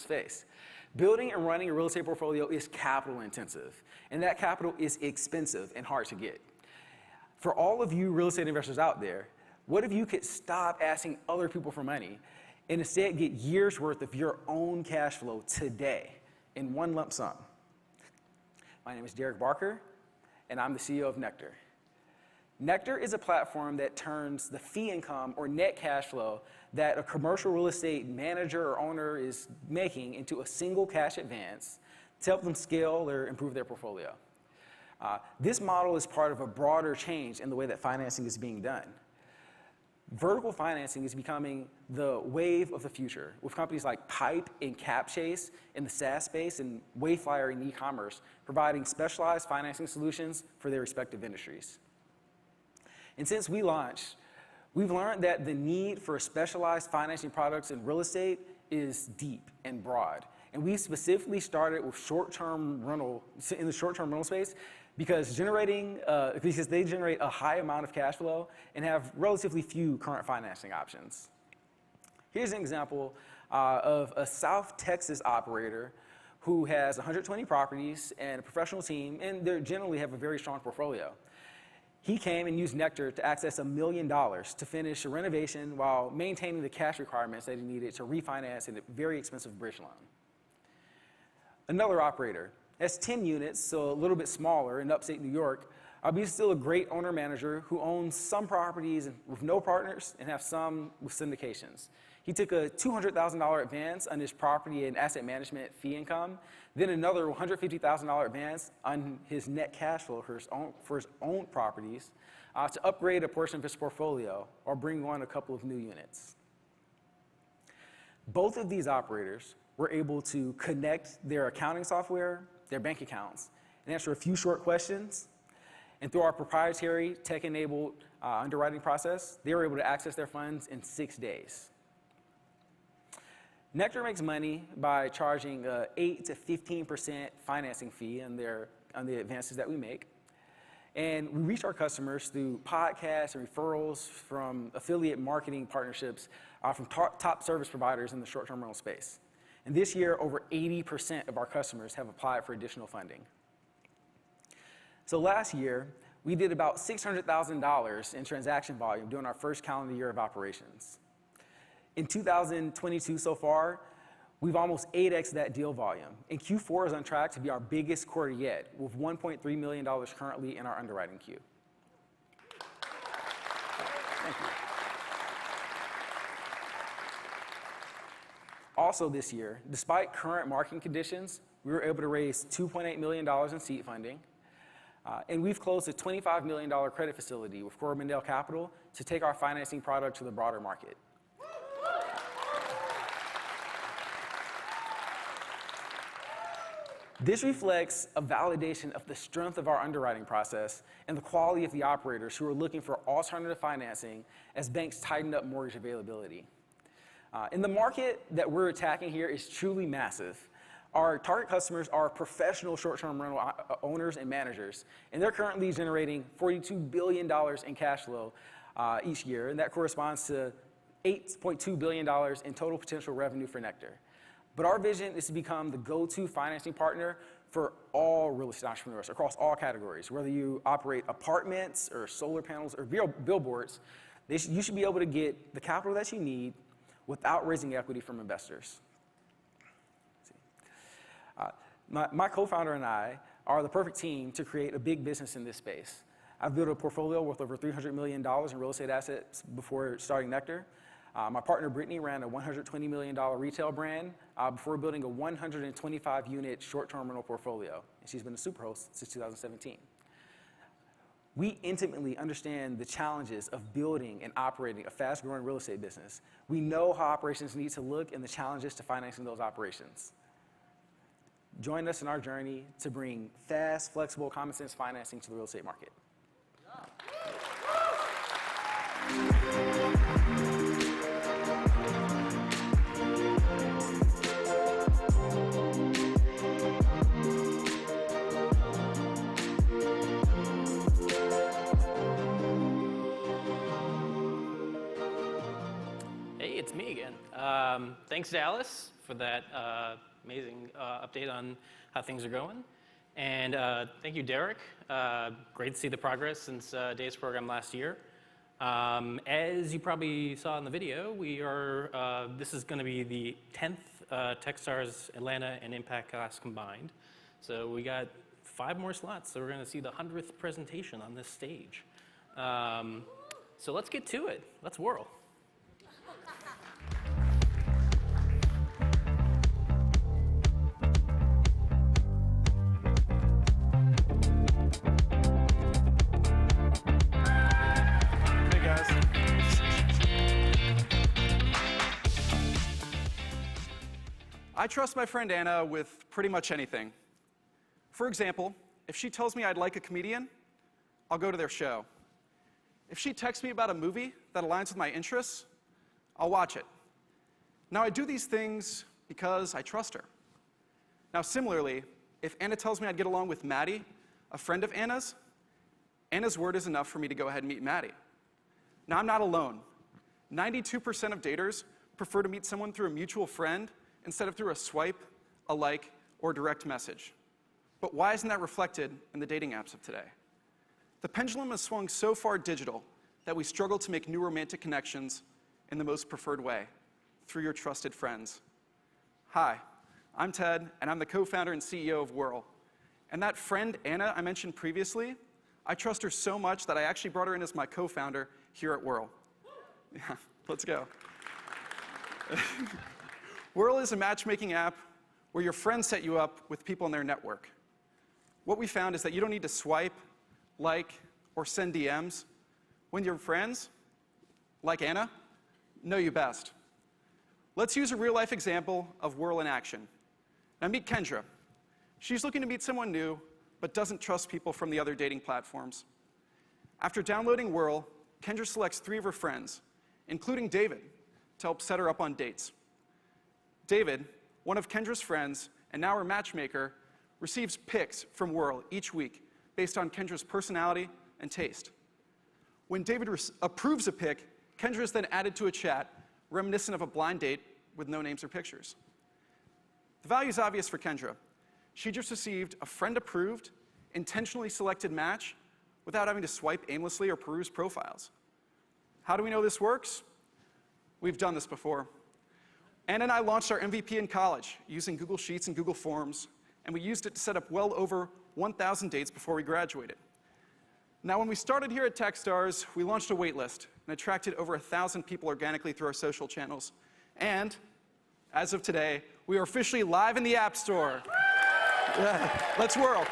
face. Building and running a real estate portfolio is capital intensive, and that capital is expensive and hard to get. For all of you real estate investors out there, what if you could stop asking other people for money and instead get years worth of your own cash flow today in one lump sum? My name is Derek Barker, and I'm the CEO of Nectar. Nectar is a platform that turns the fee income or net cash flow that a commercial real estate manager or owner is making into a single cash advance to help them scale or improve their portfolio. This model is part of a broader change in the way that financing is being done. Vertical financing is becoming the wave of the future, with companies like Pipe and CapChase in the SaaS space and Wayflyer in e-commerce providing specialized financing solutions for their respective industries. And since we launched, we've learned that the need for specialized financing products in real estate is deep and broad. And we specifically started with short-term rental, in the short-term rental space, because they generate a high amount of cash flow and have relatively few current financing options. Here's an example of a South Texas operator who has 120 properties and a professional team, and they generally have a very strong portfolio. He came and used Nectar to access $1 million to finish a renovation while maintaining the cash requirements that he needed to refinance a very expensive bridge loan. Another operator has 10 units, so a little bit smaller in upstate New York, but he's still a great owner-manager who owns some properties with no partners and have some with syndications. He took a $200,000 advance on his property and asset management fee income, then another $150,000 advance on his net cash flow for his own properties to upgrade a portion of his portfolio or bring on a couple of new units. Both of these operators were able to connect their accounting software, their bank accounts, and answer a few short questions. And through our proprietary tech-enabled underwriting process, they were able to access their funds in 6 days. Nectar makes money by charging an 8 to 15% financing fee on the advances that we make. And we reach our customers through podcasts and referrals from affiliate marketing partnerships from top service providers in the short-term rental space. And this year, over 80% of our customers have applied for additional funding. So last year, we did about $600,000 in transaction volume during our first calendar year of operations. In 2022 so far, we've almost 8x that deal volume. And Q4 is on track to be our biggest quarter yet, with $1.3 million currently in our underwriting queue. Thank you. Also this year, despite current market conditions, we were able to raise $2.8 million in seed funding. And we've closed a $25 million credit facility with Coromandel Capital to take our financing product to the broader market. This reflects a validation of the strength of our underwriting process and the quality of the operators who are looking for alternative financing as banks tighten up mortgage availability. And the market that we're attacking here is truly massive. Our target customers are professional short-term rental owners and managers, and they're currently generating $42 billion in cash flow each year, and that corresponds to $8.2 billion in total potential revenue for Nectar. But our vision is to become the go-to financing partner for all real estate entrepreneurs across all categories. Whether you operate apartments or solar panels or billboards, you should be able to get the capital that you need without raising equity from investors. My co-founder and I are the perfect team to create a big business in this space. I've built a portfolio worth over $300 million in real estate assets before starting Nectar. My partner Brittany ran a $120 million retail brand before building a 125-unit short-term rental portfolio. And she's been a superhost since 2017. We intimately understand the challenges of building and operating a fast-growing real estate business. We know how operations need to look and the challenges to financing those operations. Join us in our journey to bring fast, flexible, common-sense financing to the real estate market. Hey, it's me again. Thanks, Dallas, for that amazing update on how things are going. And thank you, Derek. Great to see the progress since Dave's program last year. As you probably saw in the video, this is going to be the 10th Techstars Atlanta and Impact class combined. So we got 5 more slots, so we're going to see the 100th presentation on this stage. So let's get to it. Let's whirl. I trust my friend Anna with pretty much anything. For example, if she tells me I'd like a comedian, I'll go to their show. If she texts me about a movie that aligns with my interests, I'll watch it. Now, I do these things because I trust her. Now, similarly, if Anna tells me I'd get along with Maddie, a friend of Anna's word is enough for me to go ahead and meet Maddie. Now, I'm not alone. 92% of daters prefer to meet someone through a mutual friend instead of through a swipe, a like, or direct message. But why isn't that reflected in the dating apps of today? The pendulum has swung so far digital that we struggle to make new romantic connections in the most preferred way, through your trusted friends. Hi, I'm Ted, and I'm the co-founder and CEO of Whirl. And that friend, Anna, I mentioned previously, I trust her so much that I actually brought her in as my co-founder here at Whirl. Yeah, let's go. Whirl is a matchmaking app where your friends set you up with people in their network. What we found is that you don't need to swipe, like, or send DMs when your friends, like Anna, know you best. Let's use a real-life example of Whirl in action. Now meet Kendra. She's looking to meet someone new, but doesn't trust people from the other dating platforms. After downloading Whirl, Kendra selects 3 of her friends, including David, to help set her up on dates. David, one of Kendra's friends, and now her matchmaker, receives pics from Whirl each week based on Kendra's personality and taste. When David approves a pic, Kendra is then added to a chat reminiscent of a blind date with no names or pictures. The value is obvious for Kendra. She just received a friend-approved, intentionally selected match without having to swipe aimlessly or peruse profiles. How do we know this works? We've done this before. Anna and I launched our MVP in college using Google Sheets and Google Forms, and we used it to set up well over 1,000 dates before we graduated. Now, when we started here at Techstars, we launched a wait list and attracted over 1,000 people organically through our social channels. And as of today, we are officially live in the App Store. Let's whirl.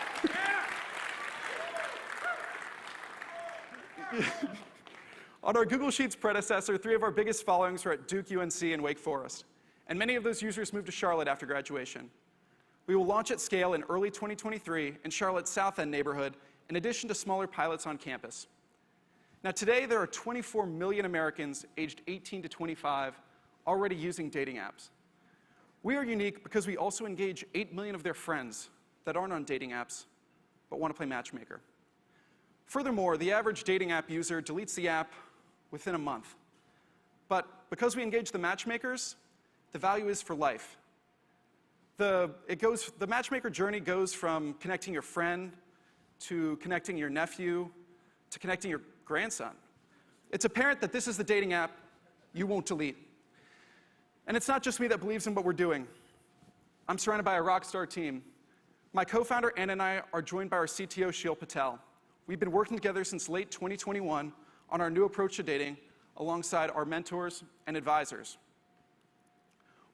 On our Google Sheets predecessor, 3 of our biggest followings were at Duke, UNC, and Wake Forest. And many of those users moved to Charlotte after graduation. We will launch at scale in early 2023 in Charlotte's South End neighborhood, in addition to smaller pilots on campus. Now today, there are 24 million Americans aged 18 to 25 already using dating apps. We are unique because we also engage 8 million of their friends that aren't on dating apps, but want to play matchmaker. Furthermore, the average dating app user deletes the app within a month. But because we engage the matchmakers, the value is for life. The matchmaker journey goes from connecting your friend to connecting your nephew to connecting your grandson. It's apparent that this is the dating app you won't delete. And it's not just me that believes in what we're doing. I'm surrounded by a rock star team. My co-founder Anna and I are joined by our CTO Sheil Patel. We've been working together since late 2021 on our new approach to dating alongside our mentors and advisors.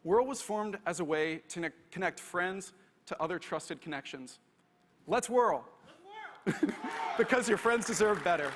Whirl was formed as a way to connect friends to other trusted connections. Let's whirl. Because your friends deserve better.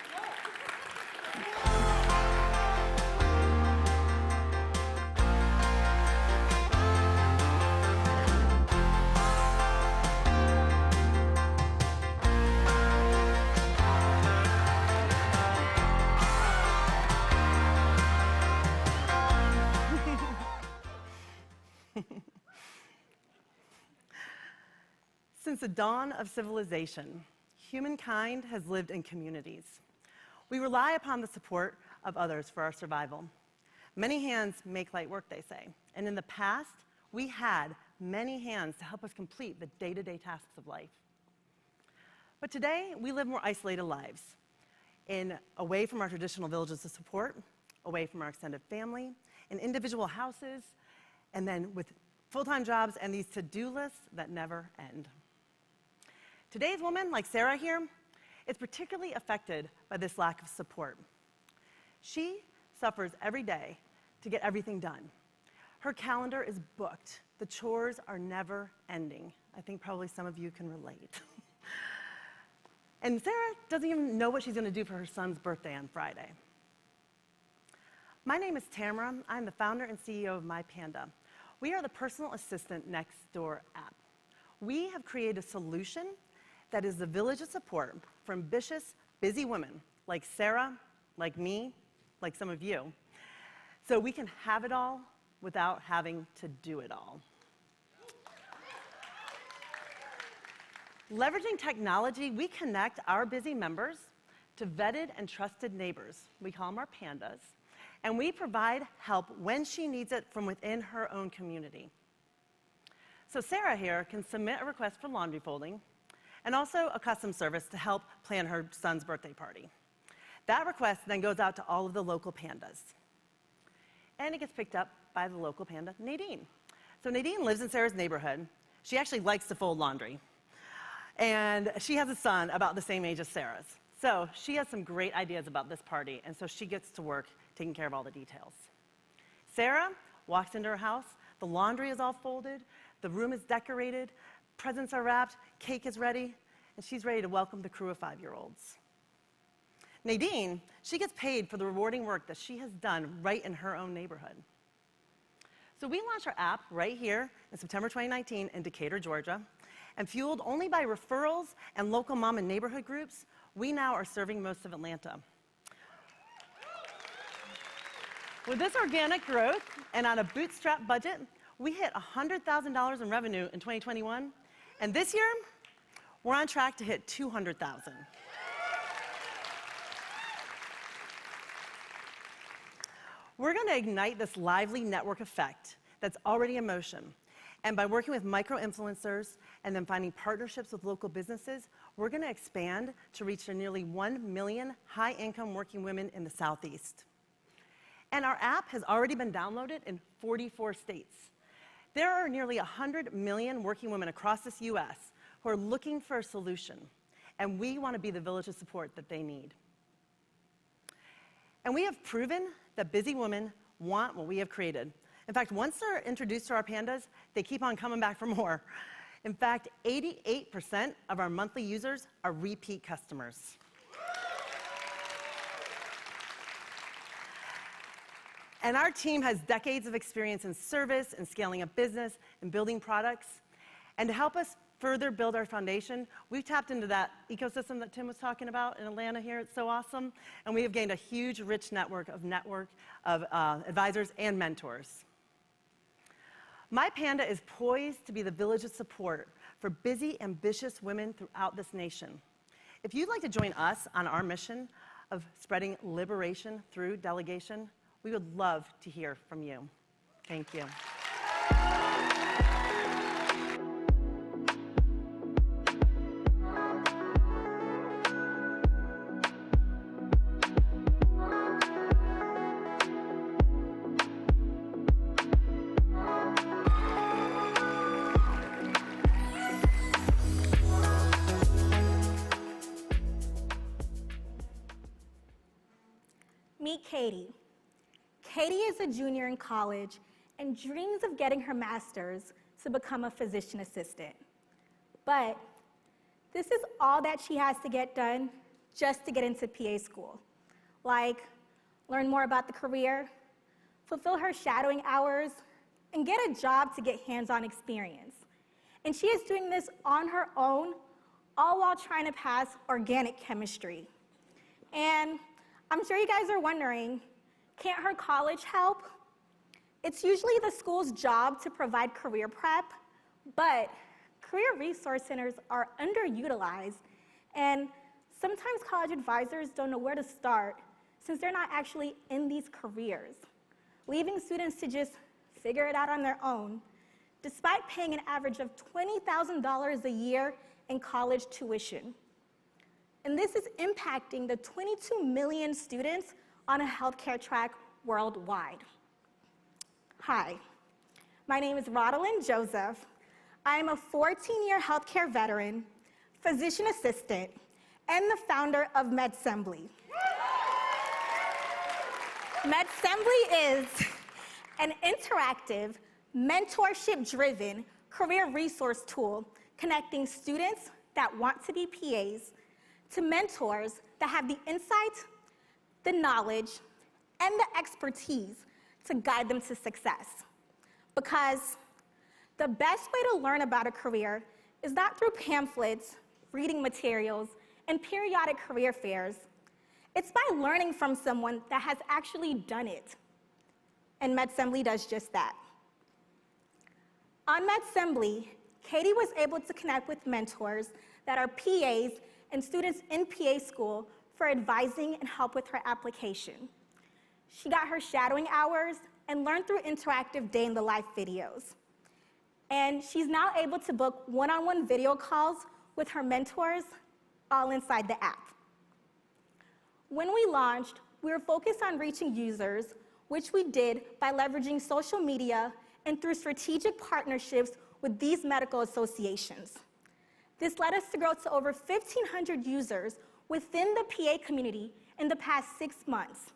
Since the dawn of civilization, humankind has lived in communities. We rely upon the support of others for our survival. Many hands make light work, they say. And in the past, we had many hands to help us complete the day-to-day tasks of life. But today, we live more isolated lives, away from our traditional villages of support, away from our extended family, in individual houses, and then with full-time jobs and these to-do lists that never end. Today's woman, like Sarah here, is particularly affected by this lack of support. She suffers every day to get everything done. Her calendar is booked. The chores are never ending. I think probably some of you can relate. And Sarah doesn't even know what she's going to do for her son's birthday on Friday. My name is Tamara. I'm the founder and CEO of MyPanda. We are the personal assistant next door app. We have created a solution that is the village of support for ambitious, busy women like Sarah, like me, like some of you, so we can have it all without having to do it all. Leveraging technology, we connect our busy members to vetted and trusted neighbors. We call them our pandas, and we provide help when she needs it from within her own community. So Sarah here can submit a request for laundry folding, and also a custom service to help plan her son's birthday party. That request then goes out to all of the local pandas. And it gets picked up by the local panda, Nadine. So Nadine lives in Sarah's neighborhood. She actually likes to fold laundry. And she has a son about the same age as Sarah's. So she has some great ideas about this party, and so she gets to work taking care of all the details. Sarah walks into her house, the laundry is all folded, the room is decorated, presents are wrapped, cake is ready, and she's ready to welcome the crew of 5-year-olds. Nadine, she gets paid for the rewarding work that she has done right in her own neighborhood. So we launched our app right here in September 2019 in Decatur, Georgia, and fueled only by referrals and local mom and neighborhood groups, we now are serving most of Atlanta. With this organic growth and on a bootstrap budget, we hit $100,000 in revenue in 2021, and this year, we're on track to hit $200,000. We're going to ignite this lively network effect that's already in motion. And by working with micro-influencers and then finding partnerships with local businesses, we're going to expand to reach the nearly 1 million high-income working women in the Southeast. And our app has already been downloaded in 44 states. There are nearly 100 million working women across this U.S. who are looking for a solution, and we want to be the village of support that they need. And we have proven that busy women want what we have created. In fact, once they're introduced to our pandas, they keep on coming back for more. In fact, 88% of our monthly users are repeat customers. And our team has decades of experience in service and scaling a business and building products. And to help us further build our foundation, we've tapped into that ecosystem that Tim was talking about in Atlanta here. It's so awesome. And we have gained a huge, rich network of advisors and mentors. MyPanda is poised to be the village of support for busy, ambitious women throughout this nation. If you'd like to join us on our mission of spreading liberation through delegation, we would love to hear from you. Thank you. Meet Katie. Katie is a junior in college and dreams of getting her master's to become a physician assistant. But this is all that she has to get done just to get into PA school. Like, learn more about the career, fulfill her shadowing hours, and get a job to get hands-on experience. And she is doing this on her own, all while trying to pass organic chemistry. And I'm sure you guys are wondering, can't her college help? It's usually the school's job to provide career prep, but career resource centers are underutilized, and sometimes college advisors don't know where to start since they're not actually in these careers, leaving students to just figure it out on their own, despite paying an average of $20,000 a year in college tuition. And this is impacting the 22 million students on a healthcare track worldwide. Hi, my name is Rodalyn Joseph. I am a 14-year healthcare veteran, physician assistant, and the founder of MedSembly. MedSembly is an interactive, mentorship-driven career resource tool connecting students that want to be PAs to mentors that have the insight, the knowledge, and the expertise to guide them to success. Because the best way to learn about a career is not through pamphlets, reading materials, and periodic career fairs. It's by learning from someone that has actually done it. And MedSembly does just that. On MedSembly, Katie was able to connect with mentors that are PAs and students in PA school for advising and help with her application. She got her shadowing hours and learned through interactive day-in-the-life videos. And she's now able to book one-on-one video calls with her mentors, all inside the app. When we launched, we were focused on reaching users, which we did by leveraging social media and through strategic partnerships with these medical associations. This led us to grow to over 1,500 users within the PA community in the past 6 months.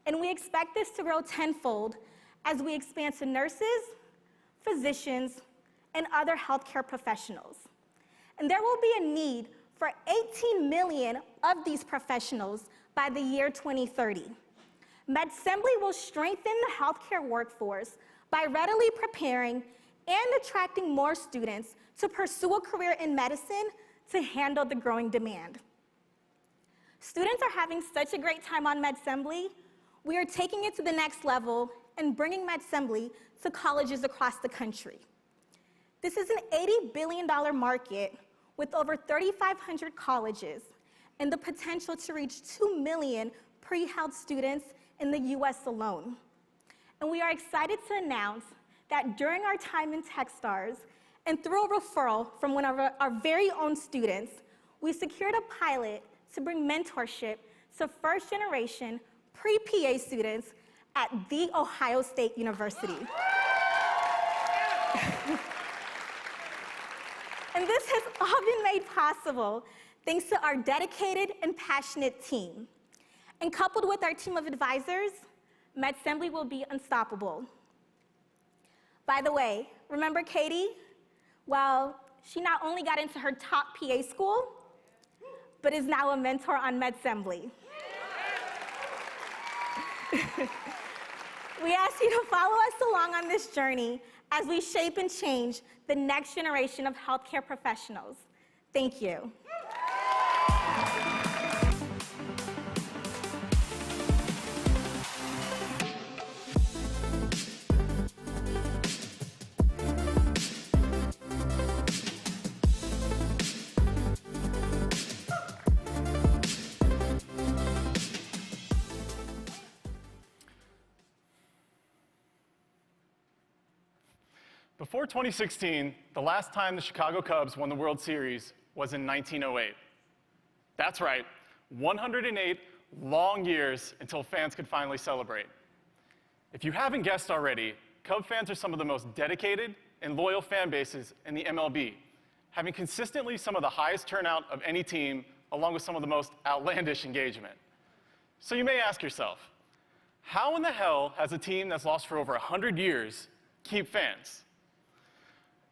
And we expect this to grow tenfold as we expand to nurses, physicians, and other healthcare professionals. And there will be a need for 18 million of these professionals by the year 2030. MedSembly will strengthen the healthcare workforce by readily preparing and attracting more students to pursue a career in medicine to handle the growing demand. Students are having such a great time on MedSembly, we are taking it to the next level and bringing MedSembly to colleges across the country. This is an $80 billion market with over 3,500 colleges and the potential to reach 2 million pre-health students in the US alone. And we are excited to announce that during our time in Techstars and through a referral from one of our very own students, we secured a pilot to bring mentorship to first-generation pre-PA students at The Ohio State University. And this has all been made possible thanks to our dedicated and passionate team. And coupled with our team of advisors, MedSembly will be unstoppable. By the way, remember Katie? Well, she not only got into her top PA school, but is now a mentor on MedSembly. We ask you to follow us along on this journey as we shape and change the next generation of healthcare professionals. Thank you. Before 2016, the last time the Chicago Cubs won the World Series was in 1908. That's right, 108 long years until fans could finally celebrate. If you haven't guessed already, Cub fans are some of the most dedicated and loyal fan bases in the MLB, having consistently some of the highest turnout of any team, along with some of the most outlandish engagement. So you may ask yourself, how in the hell has a team that's lost for over 100 years keep fans?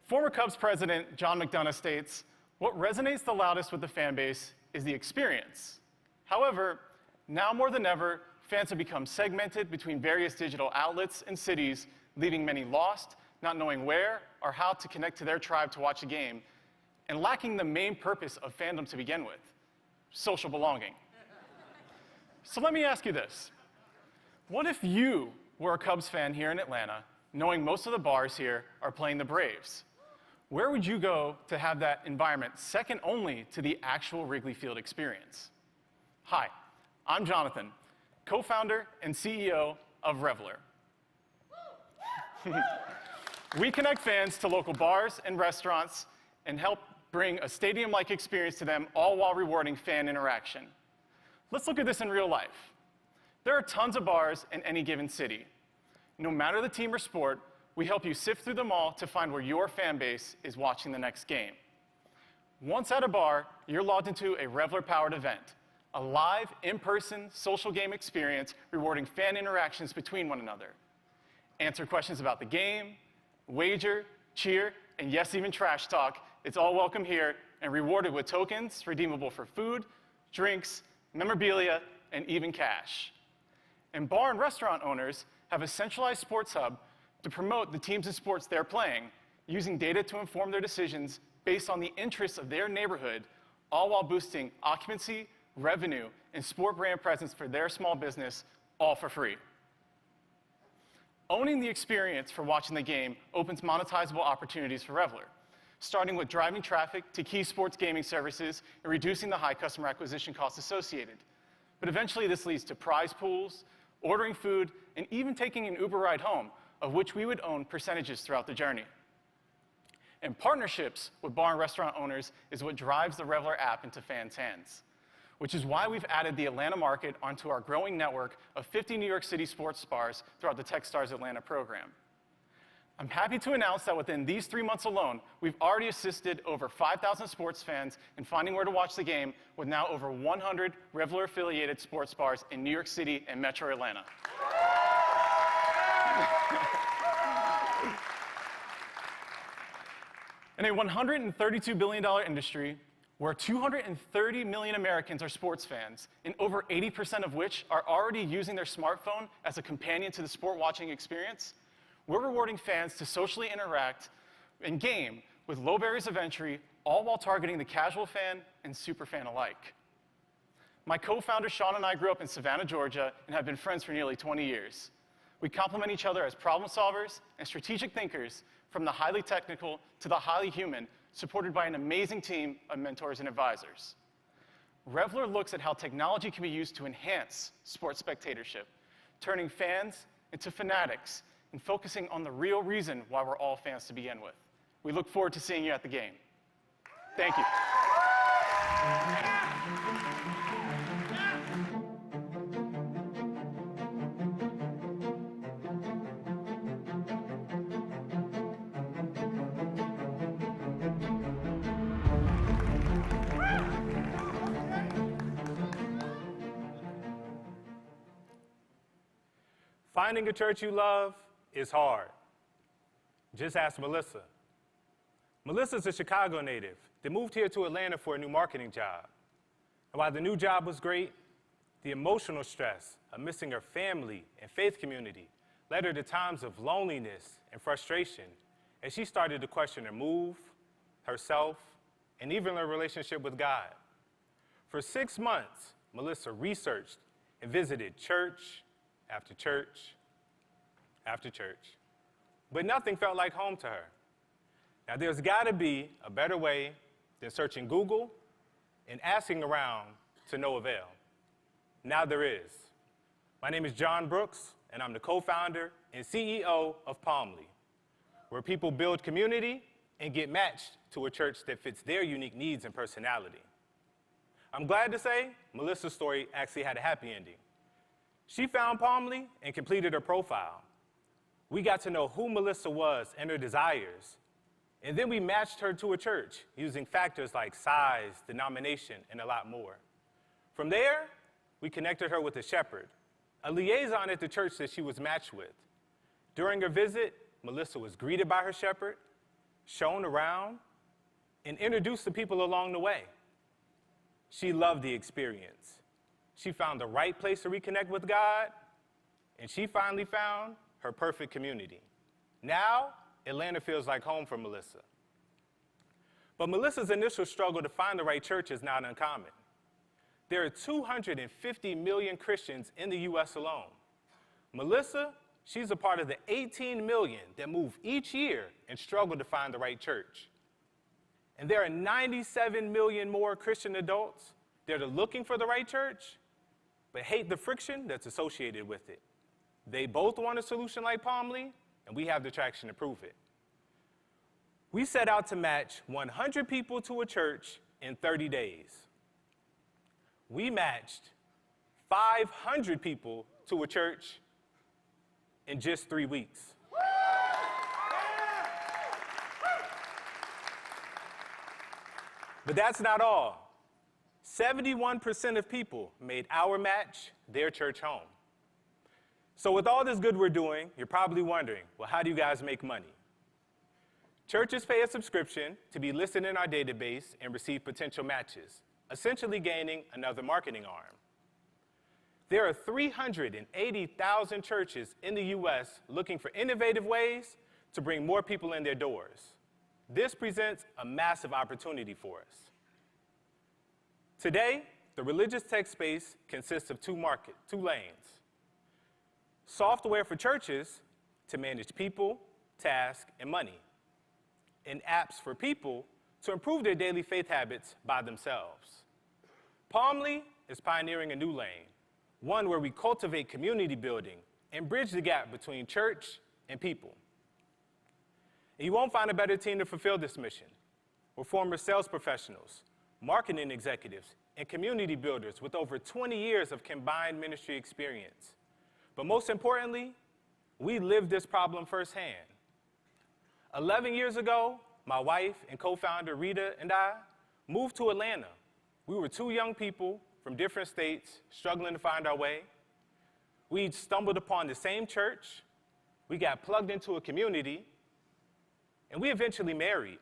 Former Cubs president John McDonough states, "What resonates the loudest with the fan base is the experience. However, now more than ever, fans have become segmented between various digital outlets and cities, leaving many lost, not knowing where or how to connect to their tribe to watch a game, and lacking the main purpose of fandom to begin with, social belonging." So let me ask you this. What if you were a Cubs fan here in Atlanta, knowing most of the bars here are playing the Braves? Where would you go to have that environment second only to the actual Wrigley Field experience? Hi, I'm Jonathan, co-founder and CEO of Reveler. We connect fans to local bars and restaurants and help bring a stadium-like experience to them, all while rewarding fan interaction. Let's look at this in real life. There are tons of bars in any given city. No matter the team or sport, we help you sift through them all to find where your fan base is watching the next game. Once at a bar, you're logged into a Reveler-powered event, a live, in-person social game experience rewarding fan interactions between one another. Answer questions about the game, wager, cheer, and yes, even trash talk. It's all welcome here and rewarded with tokens redeemable for food, drinks, memorabilia, and even cash. And bar and restaurant owners have a centralized sports hub to promote the teams and sports they're playing, using data to inform their decisions based on the interests of their neighborhood, all while boosting occupancy, revenue, and sport brand presence for their small business, all for free. Owning the experience for watching the game opens monetizable opportunities for Reveler, starting with driving traffic to key sports gaming services and reducing the high customer acquisition costs associated. But eventually this leads to prize pools, ordering food, and even taking an Uber ride home, of which we would own percentages throughout the journey. And partnerships with bar and restaurant owners is what drives the Reveler app into fans' hands, which is why we've added the Atlanta market onto our growing network of 50 New York City sports bars throughout the Techstars Atlanta program. I'm happy to announce that within these 3 months alone, we've already assisted over 5,000 sports fans in finding where to watch the game, with now over 100 Reveler-affiliated sports bars in New York City and Metro Atlanta. In a $132 billion industry, where 230 million Americans are sports fans, and over 80% of which are already using their smartphone as a companion to the sport watching experience, we're rewarding fans to socially interact and game with low barriers of entry, all while targeting the casual fan and super fan alike. My co-founder Sean and I grew up in Savannah, Georgia, and have been friends for nearly 20 years. We complement each other as problem solvers and strategic thinkers, from the highly technical to the highly human, supported by an amazing team of mentors and advisors. Reveler looks at how technology can be used to enhance sports spectatorship, turning fans into fanatics and focusing on the real reason why we're all fans to begin with. We look forward to seeing you at the game. Thank you. Finding a church you love is hard. Just ask Melissa. Melissa's a Chicago native that moved here to Atlanta for a new marketing job. And while the new job was great, the emotional stress of missing her family and faith community led her to times of loneliness and frustration as she started to question her move, herself, and even her relationship with God. For 6 months, Melissa researched and visited church after church after church, but nothing felt like home to her. Now, there's got to be a better way than searching Google and asking around to no avail. Now there is. My name is John Brooks, and I'm the co-founder and CEO of Palmly, where people build community and get matched to a church that fits their unique needs and personality. I'm glad to say Melissa's story actually had a happy ending. She found Palmly and completed her profile. We got to know who Melissa was and her desires, and then we matched her to a church using factors like size, denomination, and a lot more. From there, we connected her with a shepherd, a liaison at the church that she was matched with. During her visit, Melissa was greeted by her shepherd, shown around, and introduced to people along the way. She loved the experience. She found the right place to reconnect with God, and she finally found her perfect community. Now, Atlanta feels like home for Melissa. But Melissa's initial struggle to find the right church is not uncommon. There are 250 million Christians in the US alone. Melissa, she's a part of the 18 million that move each year and struggle to find the right church. And there are 97 million more Christian adults that are looking for the right church, but hate the friction that's associated with it. They both want a solution like Palmly, and we have the traction to prove it. We set out to match 100 people to a church in 30 days. We matched 500 people to a church in just 3 weeks. But that's not all. 71% of people made our match their church home. So with all this good we're doing, you're probably wondering, well, how do you guys make money? Churches pay a subscription to be listed in our database and receive potential matches, essentially gaining another marketing arm. There are 380,000 churches in the US looking for innovative ways to bring more people in their doors. This presents a massive opportunity for us. Today, the religious tech space consists of two lanes. Software for churches to manage people, tasks, and money, and apps for people to improve their daily faith habits by themselves. Palmly is pioneering a new lane, one where we cultivate community building and bridge the gap between church and people. And you won't find a better team to fulfill this mission. We're former sales professionals, marketing executives, and community builders with over 20 years of combined ministry experience. But most importantly, we lived this problem firsthand. 11 years ago, my wife and co-founder Rita and I moved to Atlanta. We were two young people from different states struggling to find our way. We stumbled upon the same church, we got plugged into a community, and we eventually married.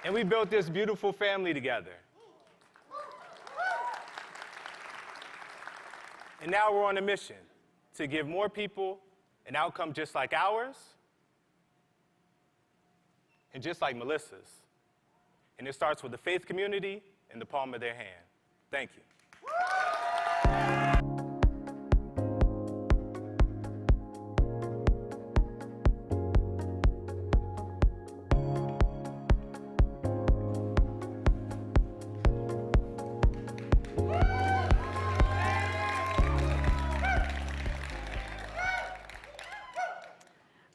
And we built this beautiful family together. And now we're on a mission to give more people an outcome just like ours and just like Melissa's. And it starts with the faith community in the palm of their hand. Thank you.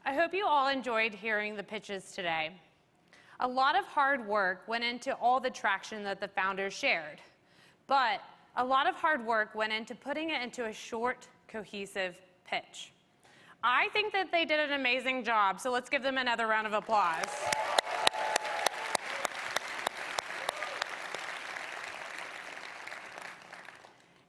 I hope you all enjoyed hearing the pitches today. A lot of hard work went into all the traction that the founders shared, but a lot of hard work went into putting it into a short, cohesive pitch. I think that they did an amazing job, so let's give them another round of applause.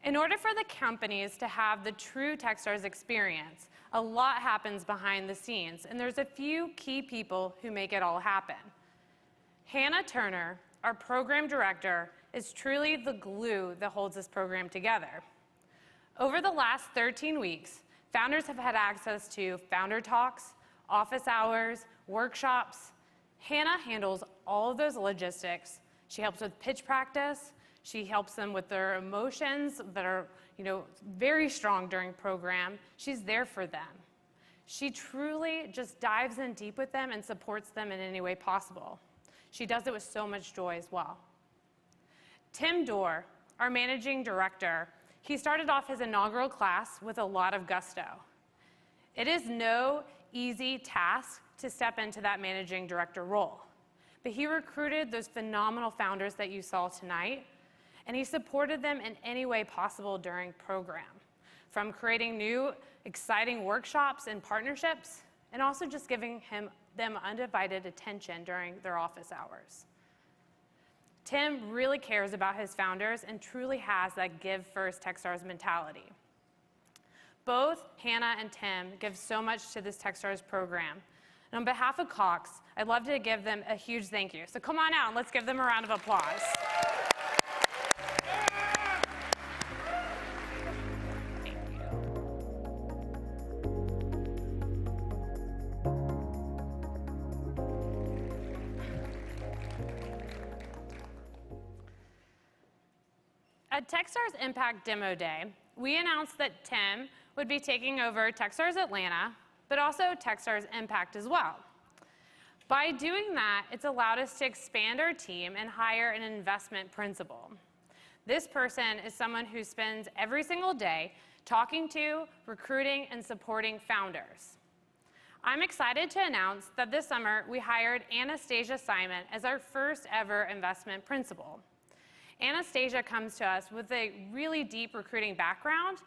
In order for the companies to have the true Techstars experience, a lot happens behind the scenes, and there's a few key people who make it all happen. Hannah Turner, our program director, is truly the glue that holds this program together. Over the last 13 weeks, founders have had access to founder talks, office hours, workshops. Hannah handles all of those logistics. She helps with pitch practice. She helps them with their emotions that are, very strong during program. She's there for them. She truly just dives in deep with them and supports them in any way possible. She does it with so much joy as well. Tim Dorr, our managing director, he started off his inaugural class with a lot of gusto. It is no easy task to step into that managing director role, but he recruited those phenomenal founders that you saw tonight, and he supported them in any way possible during program, from creating new, exciting workshops and partnerships, and also just giving them undivided attention during their office hours. Tim really cares about his founders and truly has that give first Techstars mentality. Both Hannah and Tim give so much to this Techstars program. And on behalf of Cox, I'd love to give them a huge thank you. So come on out and let's give them a round of applause. At Techstars Impact Demo Day, we announced that Tim would be taking over Techstars Atlanta, but also Techstars Impact as well. By doing that, it's allowed us to expand our team and hire an investment principal. This person is someone who spends every single day talking to, recruiting, and supporting founders. I'm excited to announce that this summer we hired Anastasia Simon as our first ever investment principal. Anastasia comes to us with a really deep recruiting background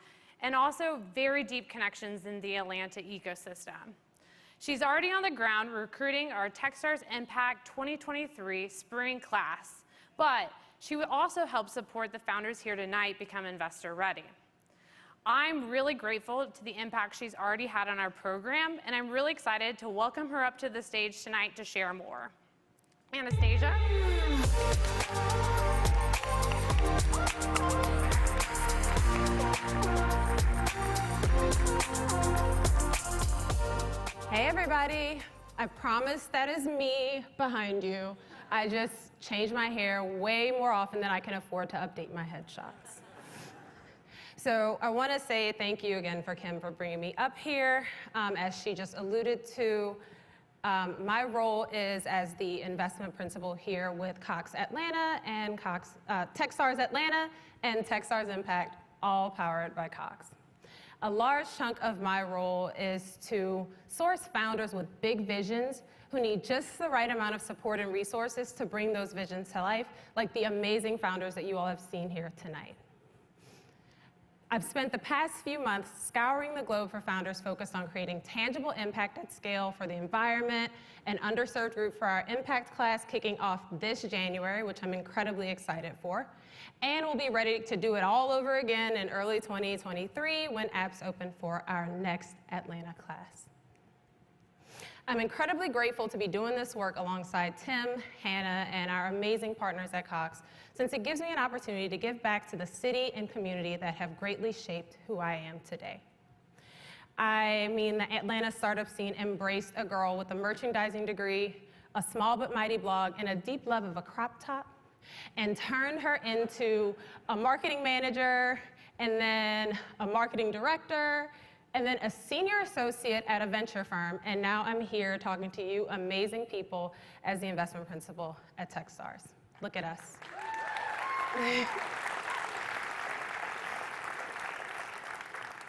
and also very deep connections in the Atlanta ecosystem. She's already on the ground recruiting our Techstars Impact 2023 spring class, but she would also help support the founders here tonight become investor ready. I'm really grateful to the impact she's already had on our program, and I'm really excited to welcome her up to the stage tonight to share more. Anastasia. Hey everybody, I promise that is me behind you. I just change my hair way more often than I can afford to update my headshots. So I want to say thank you again for Kim for bringing me up here. As she just alluded to, my role is as the investment principal here with Cox Atlanta and Techstars Atlanta and Techstars Impact, all powered by Cox. A large chunk of my role is to source founders with big visions who need just the right amount of support and resources to bring those visions to life, like the amazing founders that you all have seen here tonight. I've spent the past few months scouring the globe for founders focused on creating tangible impact at scale for the environment and underserved group for our impact class kicking off this January, which I'm incredibly excited for. And we'll be ready to do it all over again in early 2023 when apps open for our next Atlanta class. I'm incredibly grateful to be doing this work alongside Tim, Hannah, and our amazing partners at Cox, since it gives me an opportunity to give back to the city and community that have greatly shaped who I am today. I mean, the Atlanta startup scene embraced a girl with a merchandising degree, a small but mighty blog, and a deep love of a crop top, and turned her into a marketing manager, and then a marketing director, and then a senior associate at a venture firm, and now I'm here talking to you amazing people as the investment principal at Techstars. Look at us.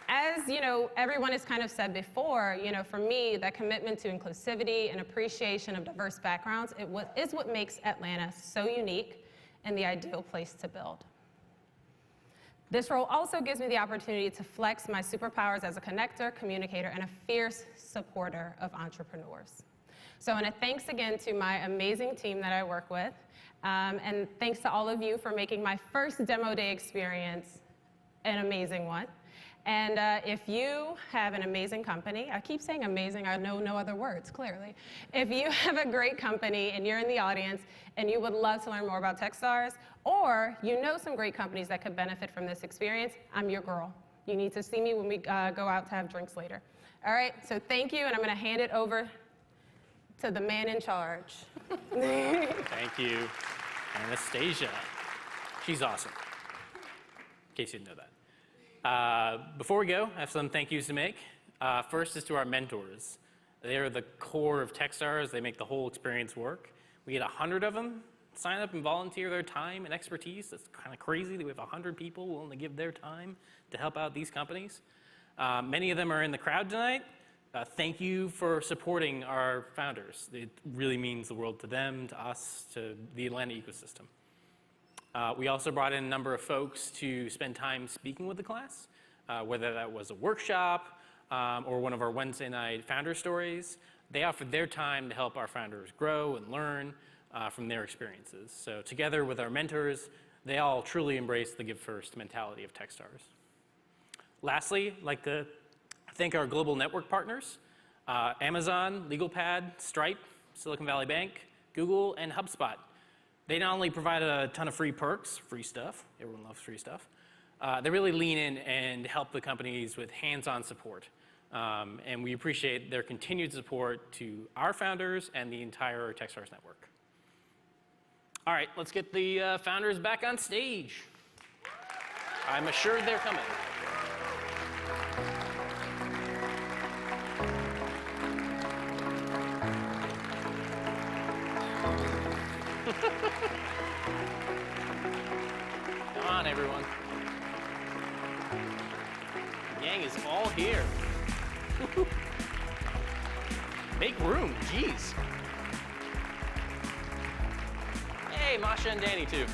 As you know, everyone has kind of said before, for me, that commitment to inclusivity and appreciation of diverse backgrounds is what makes Atlanta so unique and the ideal place to build. This role also gives me the opportunity to flex my superpowers as a connector, communicator, and a fierce supporter of entrepreneurs. So, and a thanks again to my amazing team that I work with, and thanks to all of you for making my first demo day experience an amazing one. And if you have an amazing company, I keep saying amazing, I know no other words, clearly. If you have a great company and you're in the audience and you would love to learn more about Techstars, or you know some great companies that could benefit from this experience, I'm your girl. You need to see me when we go out to have drinks later. All right, so thank you, and I'm gonna hand it over to the man in charge. Thank you, Anastasia. She's awesome, in case you didn't know that. Before we go, I have some thank yous to make. First is to our mentors. They are the core of Techstars. They make the whole experience work. We get 100 of them sign up and volunteer their time and expertise. That's kind of crazy that we have 100 people willing to give their time to help out these companies. Many of them are in the crowd tonight. Thank you for supporting our founders. It really means the world to them, to us, to the Atlanta ecosystem. We also brought in a number of folks to spend time speaking with the class, whether that was a workshop or one of our Wednesday night founder stories. They offered their time to help our founders grow and learn from their experiences. So together with our mentors, they all truly embrace the give first mentality of Techstars. Lastly, I'd like to thank our global network partners, Amazon, LegalPad, Stripe, Silicon Valley Bank, Google, and HubSpot. They not only provide a ton of free perks, free stuff, everyone loves free stuff, they really lean in and help the companies with hands-on support. And we appreciate their continued support to our founders and the entire Techstars network. All right, let's get the founders back on stage. I'm assured they're coming. Come on, everyone. The gang is all here. Make room, jeez. Hey, Masha and Danny, too.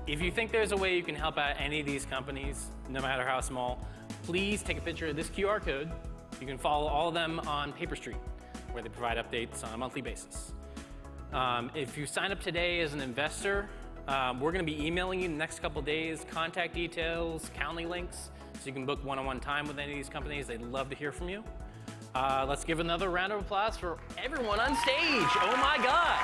If you think there's a way you can help out any of these companies, no matter how small, please take a picture of this QR code. You can follow all of them on Paper Street, where they provide updates on a monthly basis. If you sign up today as an investor, we're going to be emailing you in the next couple of days contact details, Calendly links, so you can book one-on-one time with any of these companies. They'd love to hear from you. Let's give another round of applause for everyone on stage. Oh my God.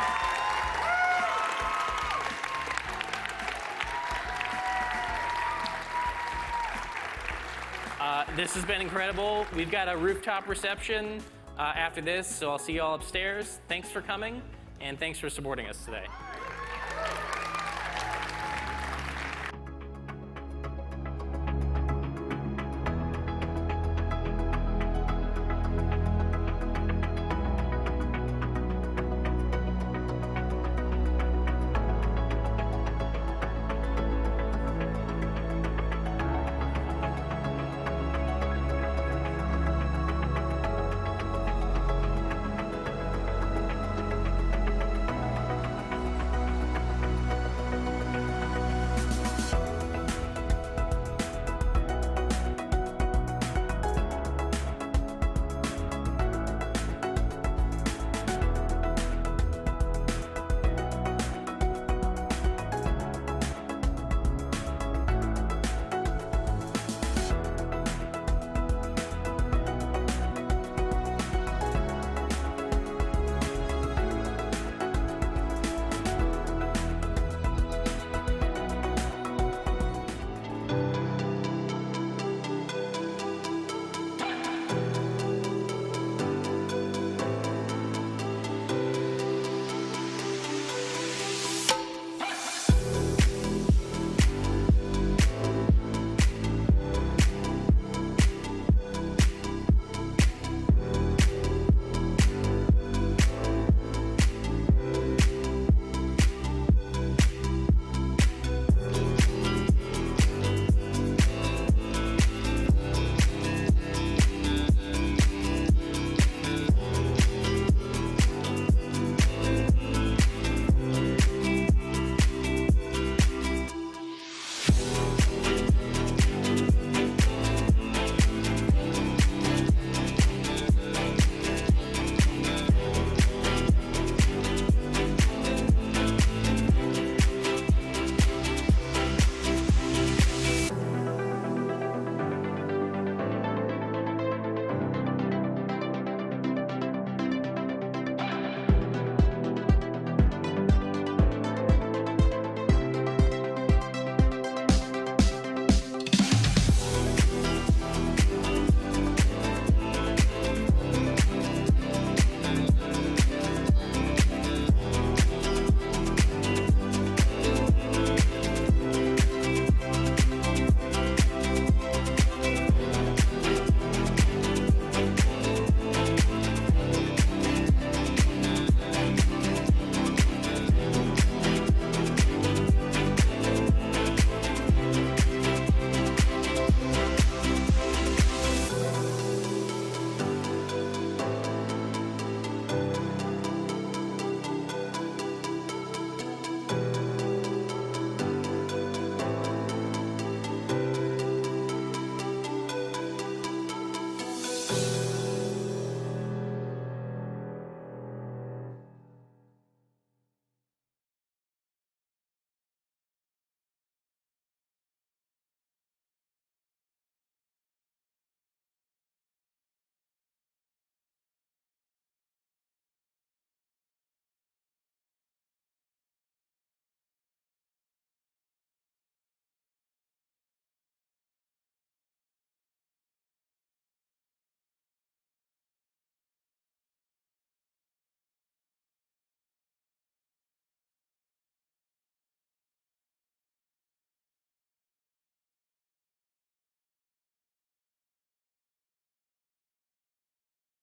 This has been incredible. We've got a rooftop reception after this, so I'll see you all upstairs. Thanks for coming, and thanks for supporting us today.